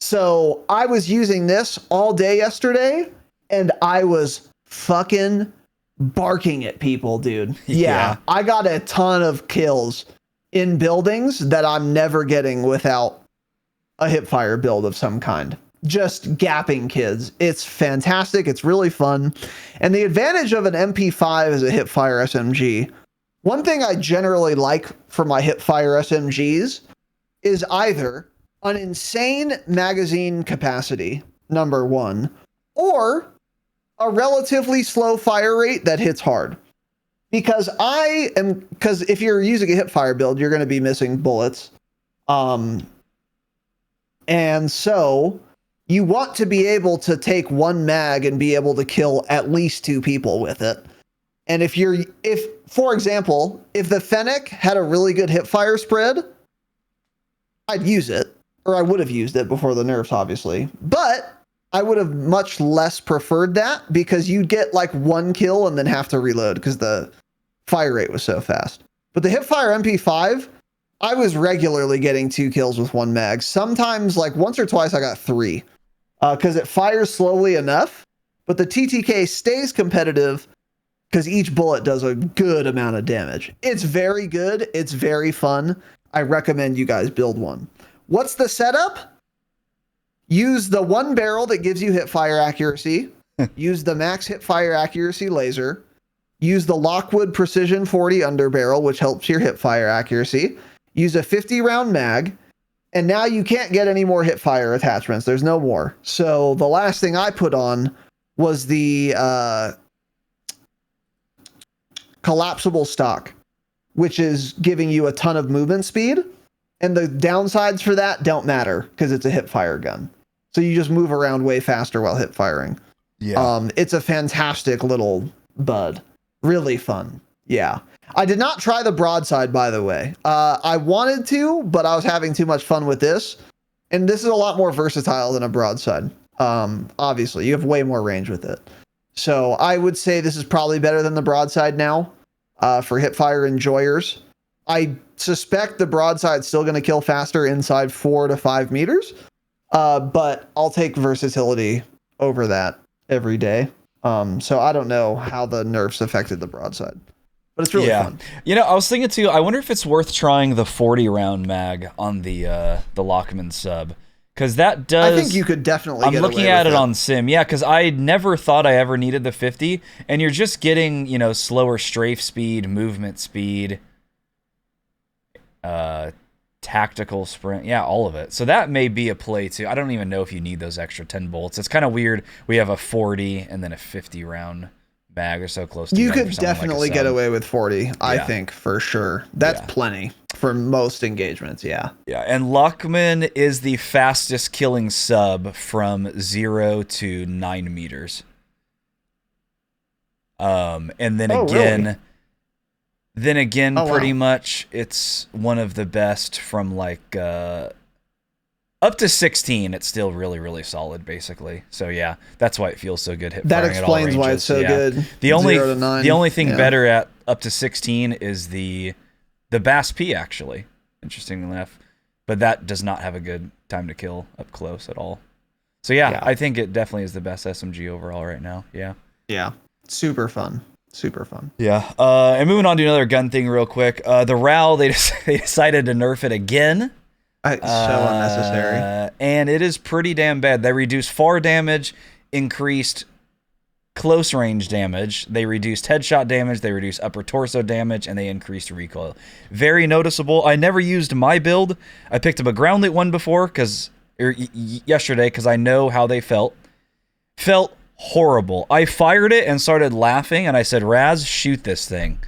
So I was using this all day yesterday and I was fucking barking at people, dude. Yeah. I got a ton of kills in buildings that I'm never getting without a hip fire build of some kind. Just gapping kids. It's fantastic. It's really fun. And the advantage of an MP5 as a hip fire SMG, one thing I generally like for my hipfire SMGs is either an insane magazine capacity, number one, or a relatively slow fire rate that hits hard. Because if you're using a hipfire build, you're going to be missing bullets. And so you want to be able to take one mag and be able to kill at least 2 people with it. And for example, if the Fennec had a really good hipfire spread, I'd use it, or I would have used it before the nerfs, obviously. But I would have much less preferred that because you'd get like 1 kill and then have to reload because the fire rate was so fast. But the hipfire MP5, I was regularly getting 2 kills with 1 mag. Sometimes, like once or twice, I got 3 because it fires slowly enough, but the TTK stays competitive because each bullet does a good amount of damage. It's very good. It's very fun. I recommend you guys build one. What's the setup? Use the 1 barrel that gives you hipfire accuracy. Use the max hipfire accuracy laser. Use the Lockwood Precision 40 underbarrel, which helps your hipfire accuracy. use a 50 round mag, and now you can't get any more hip fire attachments. There's no more. So the last thing I put on was the collapsible stock, which is giving you a ton of movement speed. And the downsides for that don't matter because it's a hip fire gun. So you just move around way faster while hip firing. Yeah. It's a fantastic little bud. Really fun. Yeah. I did not try the broadside, by the way. I wanted to, but I was having too much fun with this. And this is a lot more versatile than a broadside. Obviously, you have way more range with it. So I would say this is probably better than the broadside now for hipfire enjoyers. I suspect the broadside's still going to kill faster inside 4 to 5 meters. But I'll take versatility over that every day. So I don't know how the nerfs affected the broadside. But it's really fun. You know, I was thinking too, I wonder if it's worth trying the 40 round mag on the Lockman sub. Because that does... I think you could definitely I'm looking at it on Sim. Yeah, because I never thought I ever needed the 50. And you're just getting, you know, slower strafe speed, movement speed, tactical sprint. Yeah, all of it. So that may be a play too. I don't even know if you need those extra 10 bolts. It's kind of weird. We have a 40 and then a 50 round mag or so close to you could definitely get away with 40, I think, for sure. That's plenty for most engagements. Yeah, and Lockman is the fastest killing sub from 0 to 9 meters. And then pretty much it's one of the best from like up to 16. It's still really, really solid, basically. So yeah, that's why it feels so good. That explains why it's so good. The only thing better at up to 16 is the Bass P, actually. Interestingly enough, but that does not have a good time to kill up close at all. So yeah, I think it definitely is the best SMG overall right now. Yeah, super fun. Super fun. Yeah. And moving on to another gun thing real quick. The RAL, they decided to nerf it again. So unnecessary. And it is pretty damn bad. They reduced far damage, increased close range damage, they reduced headshot damage, they reduced upper torso damage, and they increased recoil. Very noticeable. I never used my build. I picked up a ground loot one before, yesterday, because I know how they felt. Felt horrible. I fired it and started laughing, and I said, Raz, shoot this thing.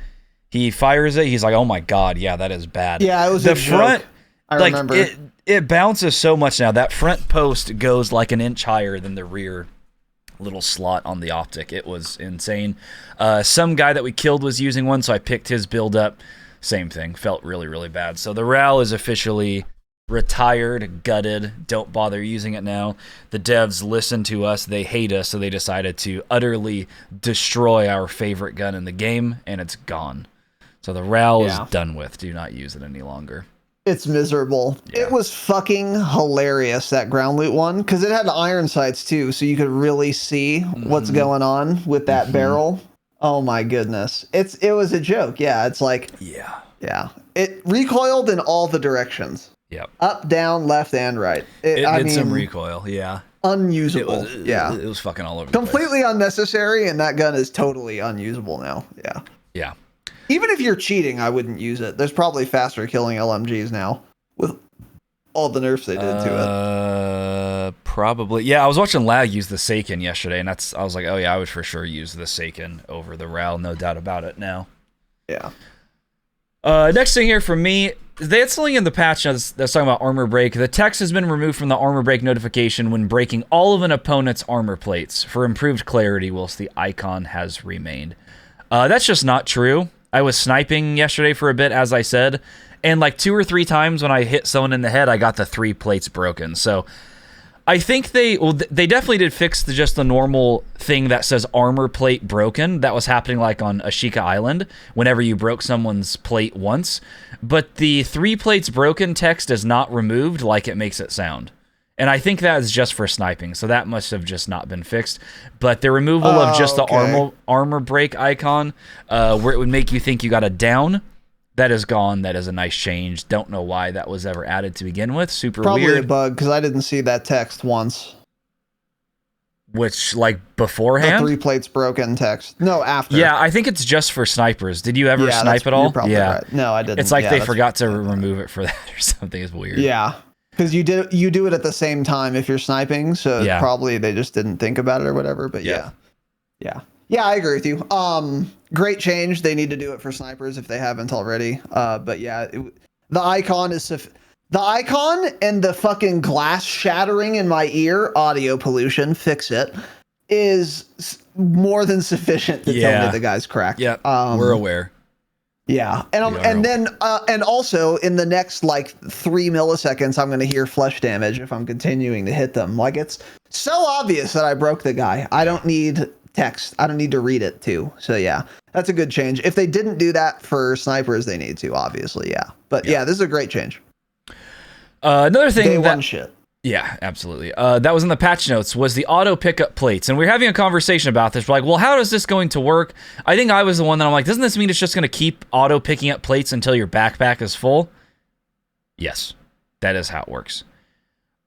He fires it. He's like, oh my god, yeah, that is bad. Yeah, it was the a front. Joke. I remember. It bounces so much now. That front post goes like an inch higher than the rear little slot on the optic. It was insane. Some guy that we killed was using one, so I picked his build up. Same thing. Felt really, really bad. So the RAL is officially retired, gutted. Don't bother using it now. The devs listen to us. They hate us, so they decided to utterly destroy our favorite gun in the game, and it's gone. So the RAL is done with. Do not use it any longer. It's miserable. Yeah. It was fucking hilarious, that ground loot one, because it had iron sights too, so you could really see what's going on with that barrel. Oh my goodness. It was a joke. Yeah, it's like... Yeah. It recoiled in all the directions. Yep. Up, down, left, and right. It did some recoil, yeah. Unusable. It was fucking all over the Completely place. Unnecessary, and that gun is totally unusable now. Yeah. Yeah. Even if you're cheating, I wouldn't use it. There's probably faster killing LMGs now with all the nerfs they did to it. Probably. Yeah, I was watching Lag use the Seiken yesterday, and I was like, oh yeah, I would for sure use the Seiken over the RAL, no doubt about it now. Yeah. Next thing here for me, they had something in the patch that's talking about armor break. The text has been removed from the armor break notification when breaking all of an opponent's armor plates for improved clarity, whilst the icon has remained. That's just not true. I was sniping yesterday for a bit, as I said, and like 2 or 3 times when I hit someone in the head, I got the 3 plates broken. So I think they definitely did fix just the normal thing that says armor plate broken. That was happening like on Ashika Island whenever you broke someone's plate once. But the 3 plates broken text is not removed like it makes it sound. And I think that is just for sniping, so that must have just not been fixed. But the removal of just the armor break icon, where it would make you think you got a down, that is gone. That is a nice change. Don't know why that was ever added to begin with. Super Probably weird. Probably a bug, because I didn't see that text once. Which, like, The beforehand? 3 plates broken text. No, after. Yeah, I think it's just for snipers. Did you ever snipe at all? You're probably right. No, I didn't. It's like Yeah, they that's forgot to remove it for that or something. It's weird. Yeah. Because you do it at the same time if you're sniping, so probably they just didn't think about it or whatever. But yeah, I agree with you. Great change. They need to do it for snipers if they haven't already. But yeah, the icon and the fucking glass shattering in my ear, audio pollution, fix it, is more than sufficient to tell me the guy's cracked. Yeah, we're aware. Yeah, and then also in the next like 3 milliseconds, I'm going to hear flesh damage if I'm continuing to hit them. Like, it's so obvious that I broke the guy. I don't need text. I don't need to read it too. So yeah, that's a good change. If they didn't do that for snipers, they need to, obviously. Yeah, but yeah, this is a great change. Another thing Day one shit. Yeah, absolutely. That was in the patch notes, was the auto pickup plates. And we were having a conversation about this. We're like, well, how is this going to work? I think I was the one that I'm like, doesn't this mean it's just going to keep auto picking up plates until your backpack is full? Yes, that is how it works.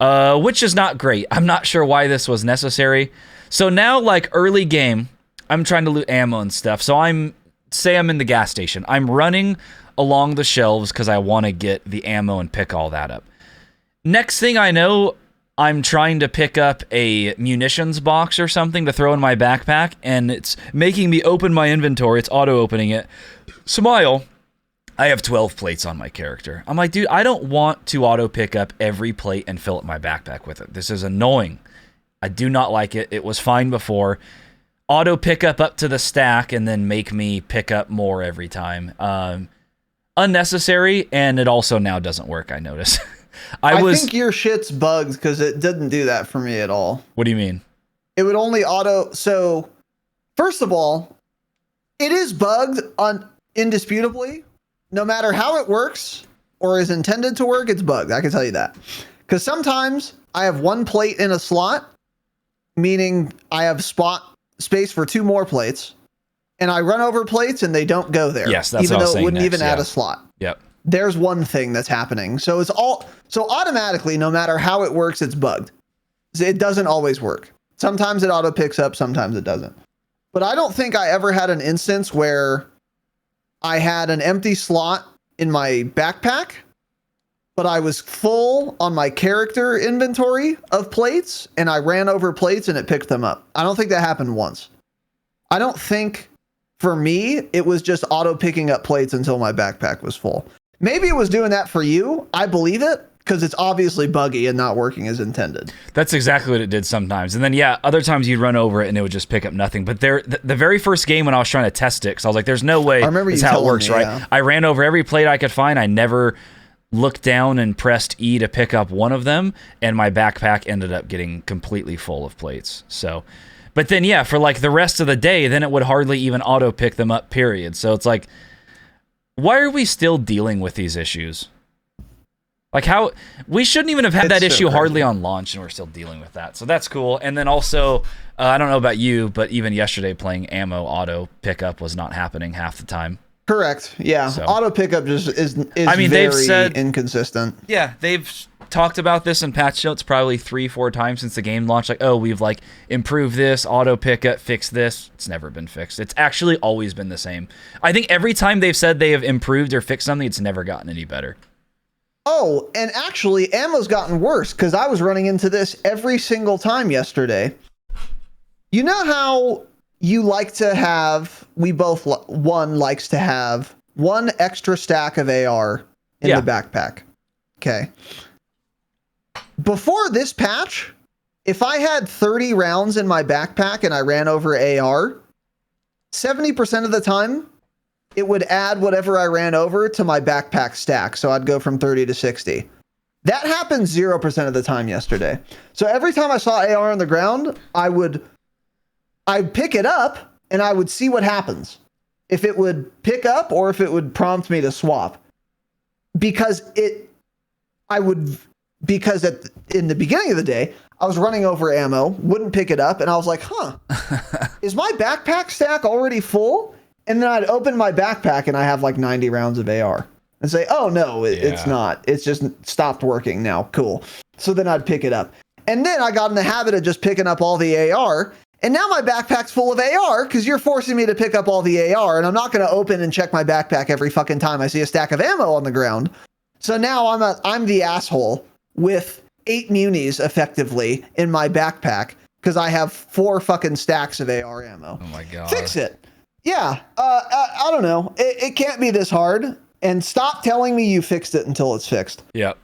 Which is not great. I'm not sure why this was necessary. So now, like, early game, I'm trying to loot ammo and stuff. So I'm in the gas station. I'm running along the shelves because I want to get the ammo and pick all that up. Next thing I know, I'm trying to pick up a munitions box or something to throw in my backpack, and it's making me open my inventory. It's auto-opening it. Smile. I have 12 plates on my character. I'm like, dude, I don't want to auto-pick up every plate and fill up my backpack with it. This is annoying. I do not like it. It was fine before. Auto-pick up to the stack and then make me pick up more every time. Unnecessary, and it also now doesn't work, I notice. I think your shit's bugged because it didn't do that for me at all. What do you mean? It would only auto. So, first of all, it is bugged indisputably. No matter how it works or is intended to work, it's bugged. I can tell you that. Because sometimes I have 1 plate in a slot, meaning I have space for 2 more plates, and I run over plates and they don't go there. Yes, that's even what I was though it wouldn't next, even add a slot. Yep. There's one thing that's happening. So automatically, no matter how it works, it's bugged. It doesn't always work. Sometimes it auto picks up, sometimes it doesn't. But I don't think I ever had an instance where I had an empty slot in my backpack, but I was full on my character inventory of plates, and I ran over plates and it picked them up. I don't think that happened once. I don't think, for me, it was just auto picking up plates until my backpack was full. Maybe it was doing that for you. I believe it, because it's obviously buggy and not working as intended. That's exactly what it did sometimes. And then, yeah, other times you'd run over it and it would just pick up nothing. But the very first game when I was trying to test it, because I was like, there's no way that's how it works, right? Yeah. I ran over every plate I could find. I never looked down and pressed E to pick up one of them, and my backpack ended up getting completely full of plates. So, but then, yeah, for like the rest of the day, then it would hardly even auto pick them up, period. So it's like, why are we still dealing with these issues? Like, how we shouldn't even have had that issue hardly on launch, and we're still dealing with that. So that's cool. And then also, I don't know about you, but even yesterday playing ammo auto pickup was not happening half the time. Correct. Yeah. So, auto pickup just is I mean, very they've said, inconsistent. Yeah, they've talked about this in patch notes probably 3-4 times since the game launched. Like, oh, we've like improved this, auto pickup, fixed this. It's never been fixed. It's actually always been the same. I think every time they've said they have improved or fixed something, it's never gotten any better. Oh, and actually, ammo's gotten worse because I was running into this every single time yesterday. You know how you like to have, one likes to have 1 extra stack of AR in the backpack. Okay. Before this patch, if I had 30 rounds in my backpack and I ran over AR, 70% of the time, it would add whatever I ran over to my backpack stack. So I'd go from 30 to 60. That happened 0% of the time yesterday. So every time I saw AR on the ground, I'd pick it up and I would see what happens. If it would pick up or if it would prompt me to swap. Because in the beginning of the day, I was running over ammo, wouldn't pick it up, and I was like, huh, is my backpack stack already full? And then I'd open my backpack and I have like 90 rounds of AR and say, oh no, it's not. It's just stopped working now. Cool. So then I'd pick it up. And then I got in the habit of just picking up all the AR. And now my backpack's full of AR because you're forcing me to pick up all the AR. And I'm not going to open and check my backpack every fucking time I see a stack of ammo on the ground. So now I'm the asshole with 8 munis effectively in my backpack because I have 4 fucking stacks of AR ammo. Oh my God. Fix it. Yeah. I don't know. It can't be this hard. And stop telling me you fixed it until it's fixed. Yep.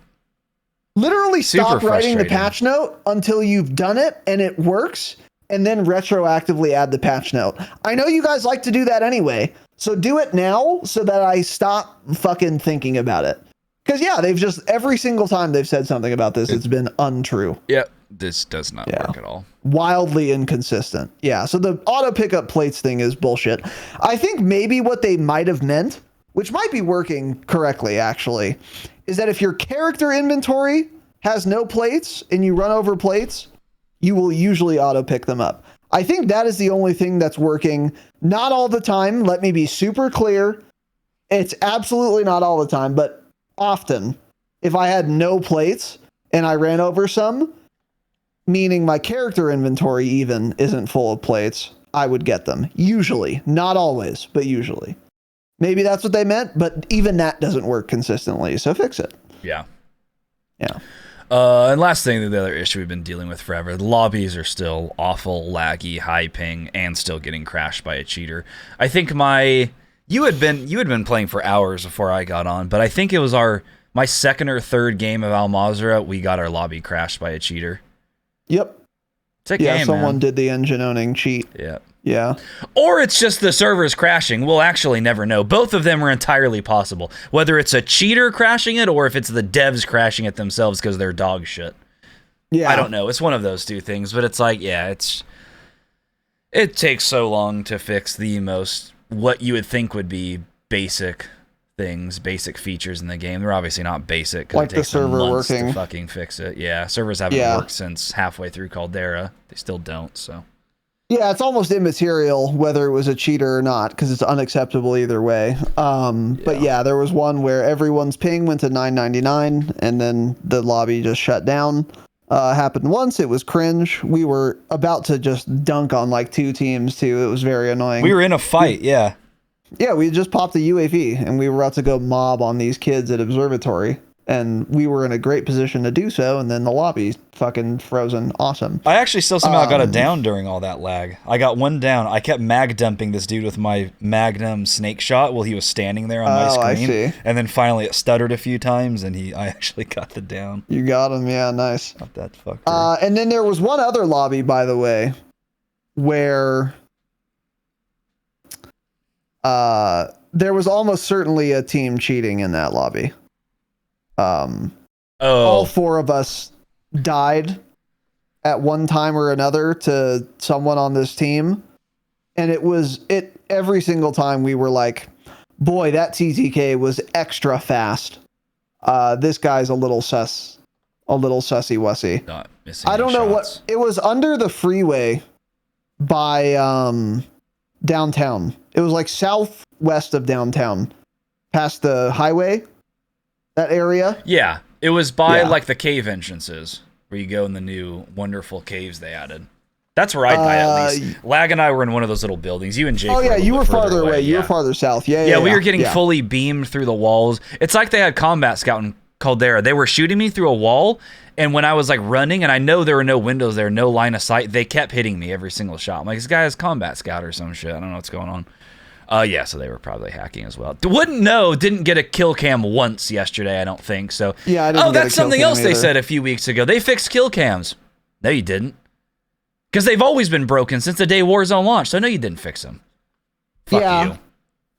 Literally stop Super writing the frustrating. patch note until you've done it and it works, and then retroactively add the patch note. I know you guys like to do that anyway, so do it now so that I stop fucking thinking about it. Because yeah, they've just, every single time they've said something about this, it's been untrue. Yep. This does not work at all. Wildly inconsistent. Yeah, so the auto pickup plates thing is bullshit. I think maybe what they might have meant, which might be working correctly actually, is that if your character inventory has no plates and you run over plates, you will usually auto pick them up. I think that is the only thing that's working. Not all the time. Let me be super clear. It's absolutely not all the time, but often if I had no plates and I ran over some, meaning my character inventory even isn't full of plates, I would get them. Usually. Not always, but usually. Maybe that's what they meant, but even that doesn't work consistently, so fix it. Yeah. Yeah. And last thing, the other issue we've been dealing with forever, the lobbies are still awful, laggy, high ping, and still getting crashed by a cheater. I think you had been playing for hours before I got on, but I think it was my second or third game of Mazrah, we got our lobby crashed by a cheater. Yep. It's a game, someone man. did the engine owning cheat. Yeah. Yeah. Or it's just the server's crashing. We'll actually never know. Both of them are entirely possible. Whether it's a cheater crashing it or if it's the devs crashing it themselves because they're dog shit. Yeah. I don't know. It's one of those two things, but it's like, yeah, it takes so long to fix the most, what you would think would be basic things, basic features in the game. They're obviously not basic because Like it takes the server them months working. to fucking fix it. Yeah, servers haven't worked since halfway through Caldera. They still don't, so. Yeah, it's almost immaterial whether it was a cheater or not because it's unacceptable either way. But yeah, there was one where everyone's ping went to 999 and then the lobby just shut down. Happened once. It was cringe. We were about to just dunk on like 2 teams too. It was very annoying. We were in a fight, yeah. Yeah, we just popped the UAV and we were about to go mob on these kids at Observatory. And we were in a great position to do so, and then the lobby fucking frozen. Awesome. I actually still somehow got it down during all that lag. I got one down. I kept mag dumping this dude with my Magnum snake shot while he was standing there on my screen. I see. And then finally it stuttered a few times, and I actually got the down. You got him, yeah, nice. Not that fucker. And then there was one other lobby, by the way, where there was almost certainly a team cheating in that lobby. All 4 of us died at one time or another to someone on this team. And every single time we were like, boy, that TTK was extra fast. This guy's a little sussy wussy. Not missing I don't know shots. it was under the freeway by downtown. It was like southwest of downtown, past the highway. That area? Yeah, it was by like the cave entrances where you go in the new wonderful caves they added. That's where I'd buy at least. Lag and I were in one of those little buildings. You and Jake. Oh yeah, you were farther away. You Yeah. were farther south. Yeah, Yeah, we were getting fully beamed through the walls. It's like they had combat scout in Caldera. They were shooting me through a wall, and when I was like running, and I know there were no windows there, no line of sight, they kept hitting me every single shot. I'm like, this guy has combat scout or some shit. I don't know what's going on. Yeah, so they were probably hacking as well. Didn't get a kill cam once yesterday, I don't think. So yeah, I didn't get a that's kill something cam else they either. said a few weeks ago. They fixed kill cams. No, you didn't. Because they've always been broken since the day Warzone launched. So no, you didn't fix them. Fuck you.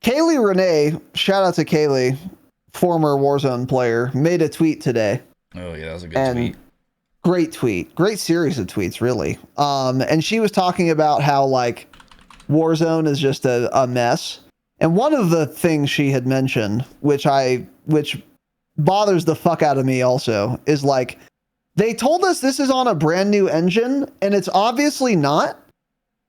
Kaylee Renee, shout out to Kaylee, former Warzone player, made a tweet today. Oh yeah, that was a good tweet. Great tweet. Great series of tweets, really. And she was talking about how like Warzone is just a mess. And one of the things she had mentioned, which bothers the fuck out of me also, is like, they told us this is on a brand new engine, and it's obviously not,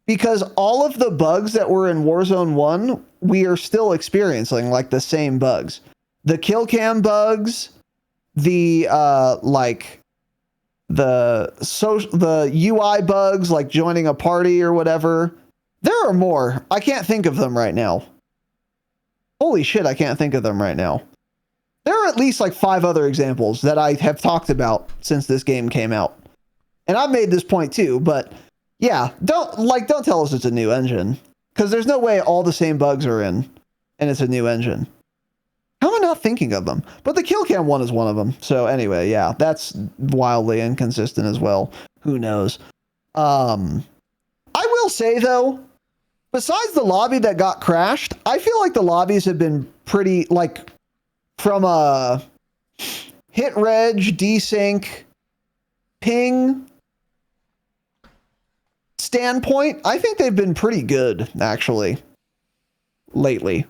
because all of the bugs that were in Warzone 1, we are still experiencing, like the same bugs. The kill cam bugs, the the UI bugs like joining a party or whatever. There are more. I can't think of them right now. Holy shit, I can't think of them right now. There are at least like 5 other examples that I have talked about since this game came out. And I've made this point too, but yeah, don't tell us it's a new engine, because there's no way all the same bugs are in and it's a new engine. How am I not thinking of them? But the kill cam one is one of them. So anyway, yeah, that's wildly inconsistent as well. Who knows? I will say though, besides the lobby that got crashed, I feel like the lobbies have been pretty, like, from a hit reg, desync, ping standpoint, I think they've been pretty good, actually, lately.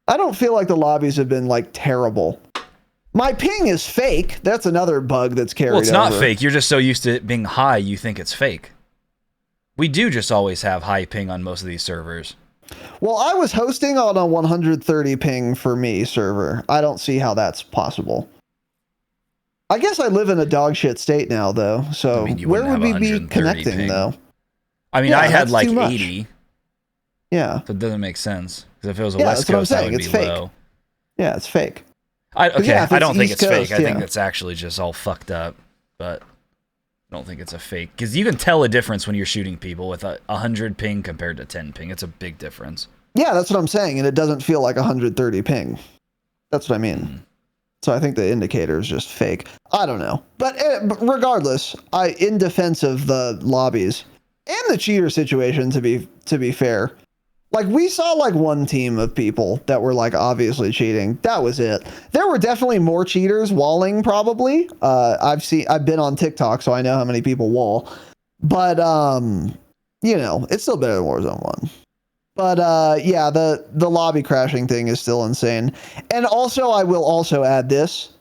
I don't feel like the lobbies have been, like, terrible. My ping is fake. That's another bug that's carried over. Well, it's not fake. You're just so used to it being high, you think it's fake. We do just always have high ping on most of these servers. Well, I was hosting on a 130 ping for me server. I don't see how that's possible. I guess I live in a dog shit state now, though. So I mean, where would we be connecting, ping. Though? I mean, yeah, I had like 80. Yeah. That doesn't make sense. Because if it was a West Coast, that would be fake. low. Yeah, it's fake. I don't think it's fake. I think it's actually just all fucked up. But I don't think it's a fake. Because you can tell a difference when you're shooting people with a 100 ping compared to 10 ping. It's a big difference. Yeah, that's what I'm saying. And it doesn't feel like 130 ping. That's what I mean. Mm. So I think the indicator is just fake. I don't know. But regardless, in defense of the lobbies and the cheater situation, to be fair, like we saw like one team of people that were like obviously cheating. That was it. There were definitely more cheaters walling probably. I've been on TikTok, so I know how many people wall. But you know, it's still better than Warzone 1. But yeah, the lobby crashing thing is still insane. And also, I will also add this.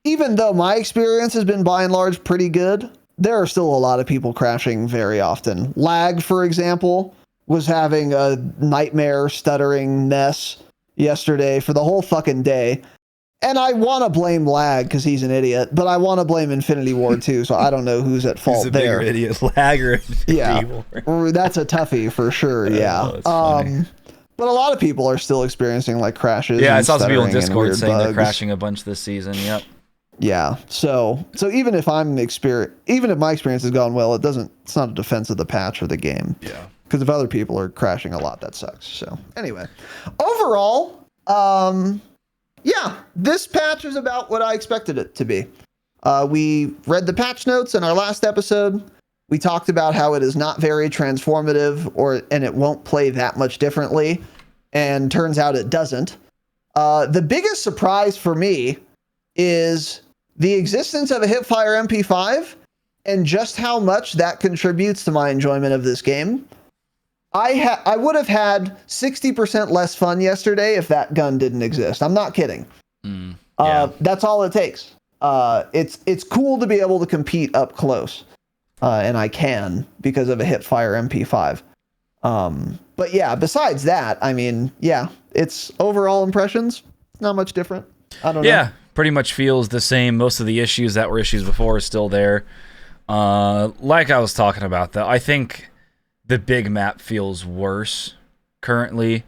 Even though my experience has been by and large pretty good, there are still a lot of people crashing very often. Lag, for example, was having a nightmare stuttering mess yesterday for the whole fucking day. And I want to blame Lag because he's an idiot, but I want to blame Infinity Ward too, so I don't know who's at fault who's there. Bigger idiot, Lag or Infinity Ward? That's a toughie for sure, yeah. But a lot of people are still experiencing like crashes. Yeah, I saw some people in Discord saying bugs. They're crashing a bunch this season, yep. Yeah, so even if my experience has gone well, it's not a defense of the patch or the game. Yeah. Because if other people are crashing a lot, that sucks. So anyway, overall, yeah, this patch is about what I expected it to be. We read the patch notes in our last episode. We talked about how it is not very transformative and it won't play that much differently. And turns out it doesn't. The biggest surprise for me is the existence of a hipfire MP5 and just how much that contributes to my enjoyment of this game. I would have had 60% less fun yesterday if that gun didn't exist. I'm not kidding. Yeah. That's all it takes. It's cool to be able to compete up close. And I can because of a hipfire MP5. But yeah, besides that, I mean, yeah, it's overall impressions. Not much different. I don't know. Yeah, pretty much feels the same. Most of the issues that were issues before are still there. Like I was talking about, though, I think the big map feels worse currently,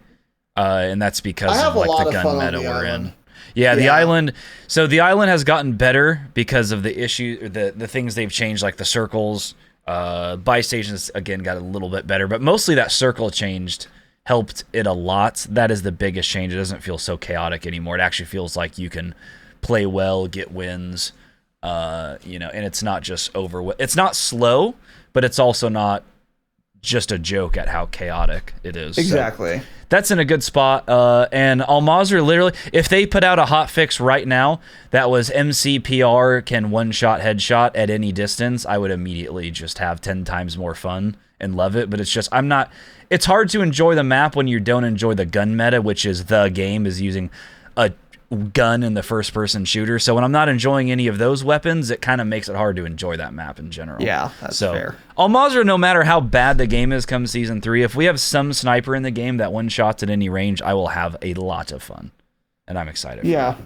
and that's because of like the gun meta we're in. Yeah, the island. So the island has gotten better because of the issue, the things they've changed, like the circles. Buy stations again got a little bit better, but mostly that circle changed helped it a lot. That is the biggest change. It doesn't feel so chaotic anymore. It actually feels like you can play well, get wins. You know, and it's not just it's not slow, but it's also not just a joke at how chaotic it is. Exactly. So that's in a good spot. And Mazrah, literally, if they put out a hot fix right now that was MCPR can one-shot headshot at any distance, I would immediately just have 10 times more fun and love it. But it's just, it's hard to enjoy the map when you don't enjoy the gun meta, which is the game is using a gun in the first-person shooter. So when I'm not enjoying any of those weapons, it kind of makes it hard to enjoy that map in general. Yeah, that's fair. Mazrah, no matter how bad the game is come Season 3, if we have some sniper in the game that one-shots at any range, I will have a lot of fun. And I'm excited for that.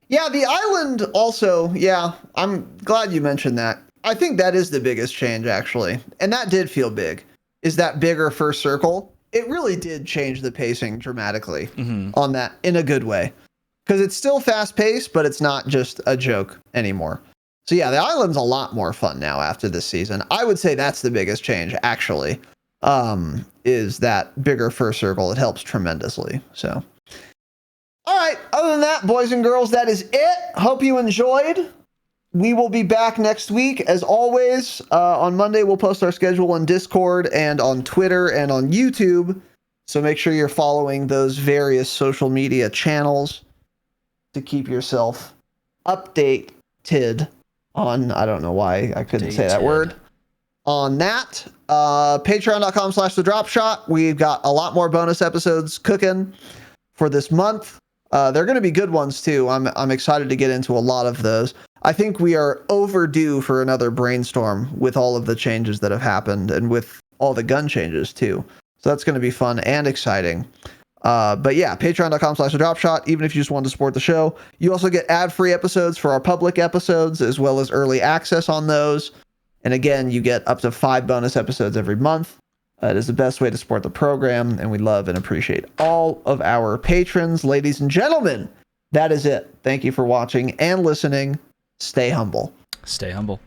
Yeah, the island also, yeah, I'm glad you mentioned that. I think that is the biggest change, actually. And that did feel big, is that bigger first circle. It really did change the pacing dramatically on that in a good way. Because it's still fast paced, but it's not just a joke anymore. So yeah, the island's a lot more fun now after this season. I would say that's the biggest change, actually, is that bigger first circle. It helps tremendously. So, all right. Other than that, boys and girls, that is it. Hope you enjoyed. We will be back next week. As always, on Monday, we'll post our schedule on Discord and on Twitter and on YouTube. So make sure you're following those various social media channels to keep yourself updated on, I don't know why I couldn't say that word, on that. Patreon.com/the Dropshot. We've got a lot more bonus episodes cooking for this month. They're going to be good ones too. I'm excited to get into a lot of those. I think we are overdue for another brainstorm with all of the changes that have happened and with all the gun changes too. So that's going to be fun and exciting. But yeah, patreon.com/the Dropshot. Even if you just want to support the show, you also get ad-free episodes for our public episodes, as well as early access on those. And again, you get up to 5 bonus episodes every month. It is the best way to support the program, and we love and appreciate all of our patrons. Ladies and gentlemen, that is it. Thank you for watching and listening. Stay humble. Stay humble.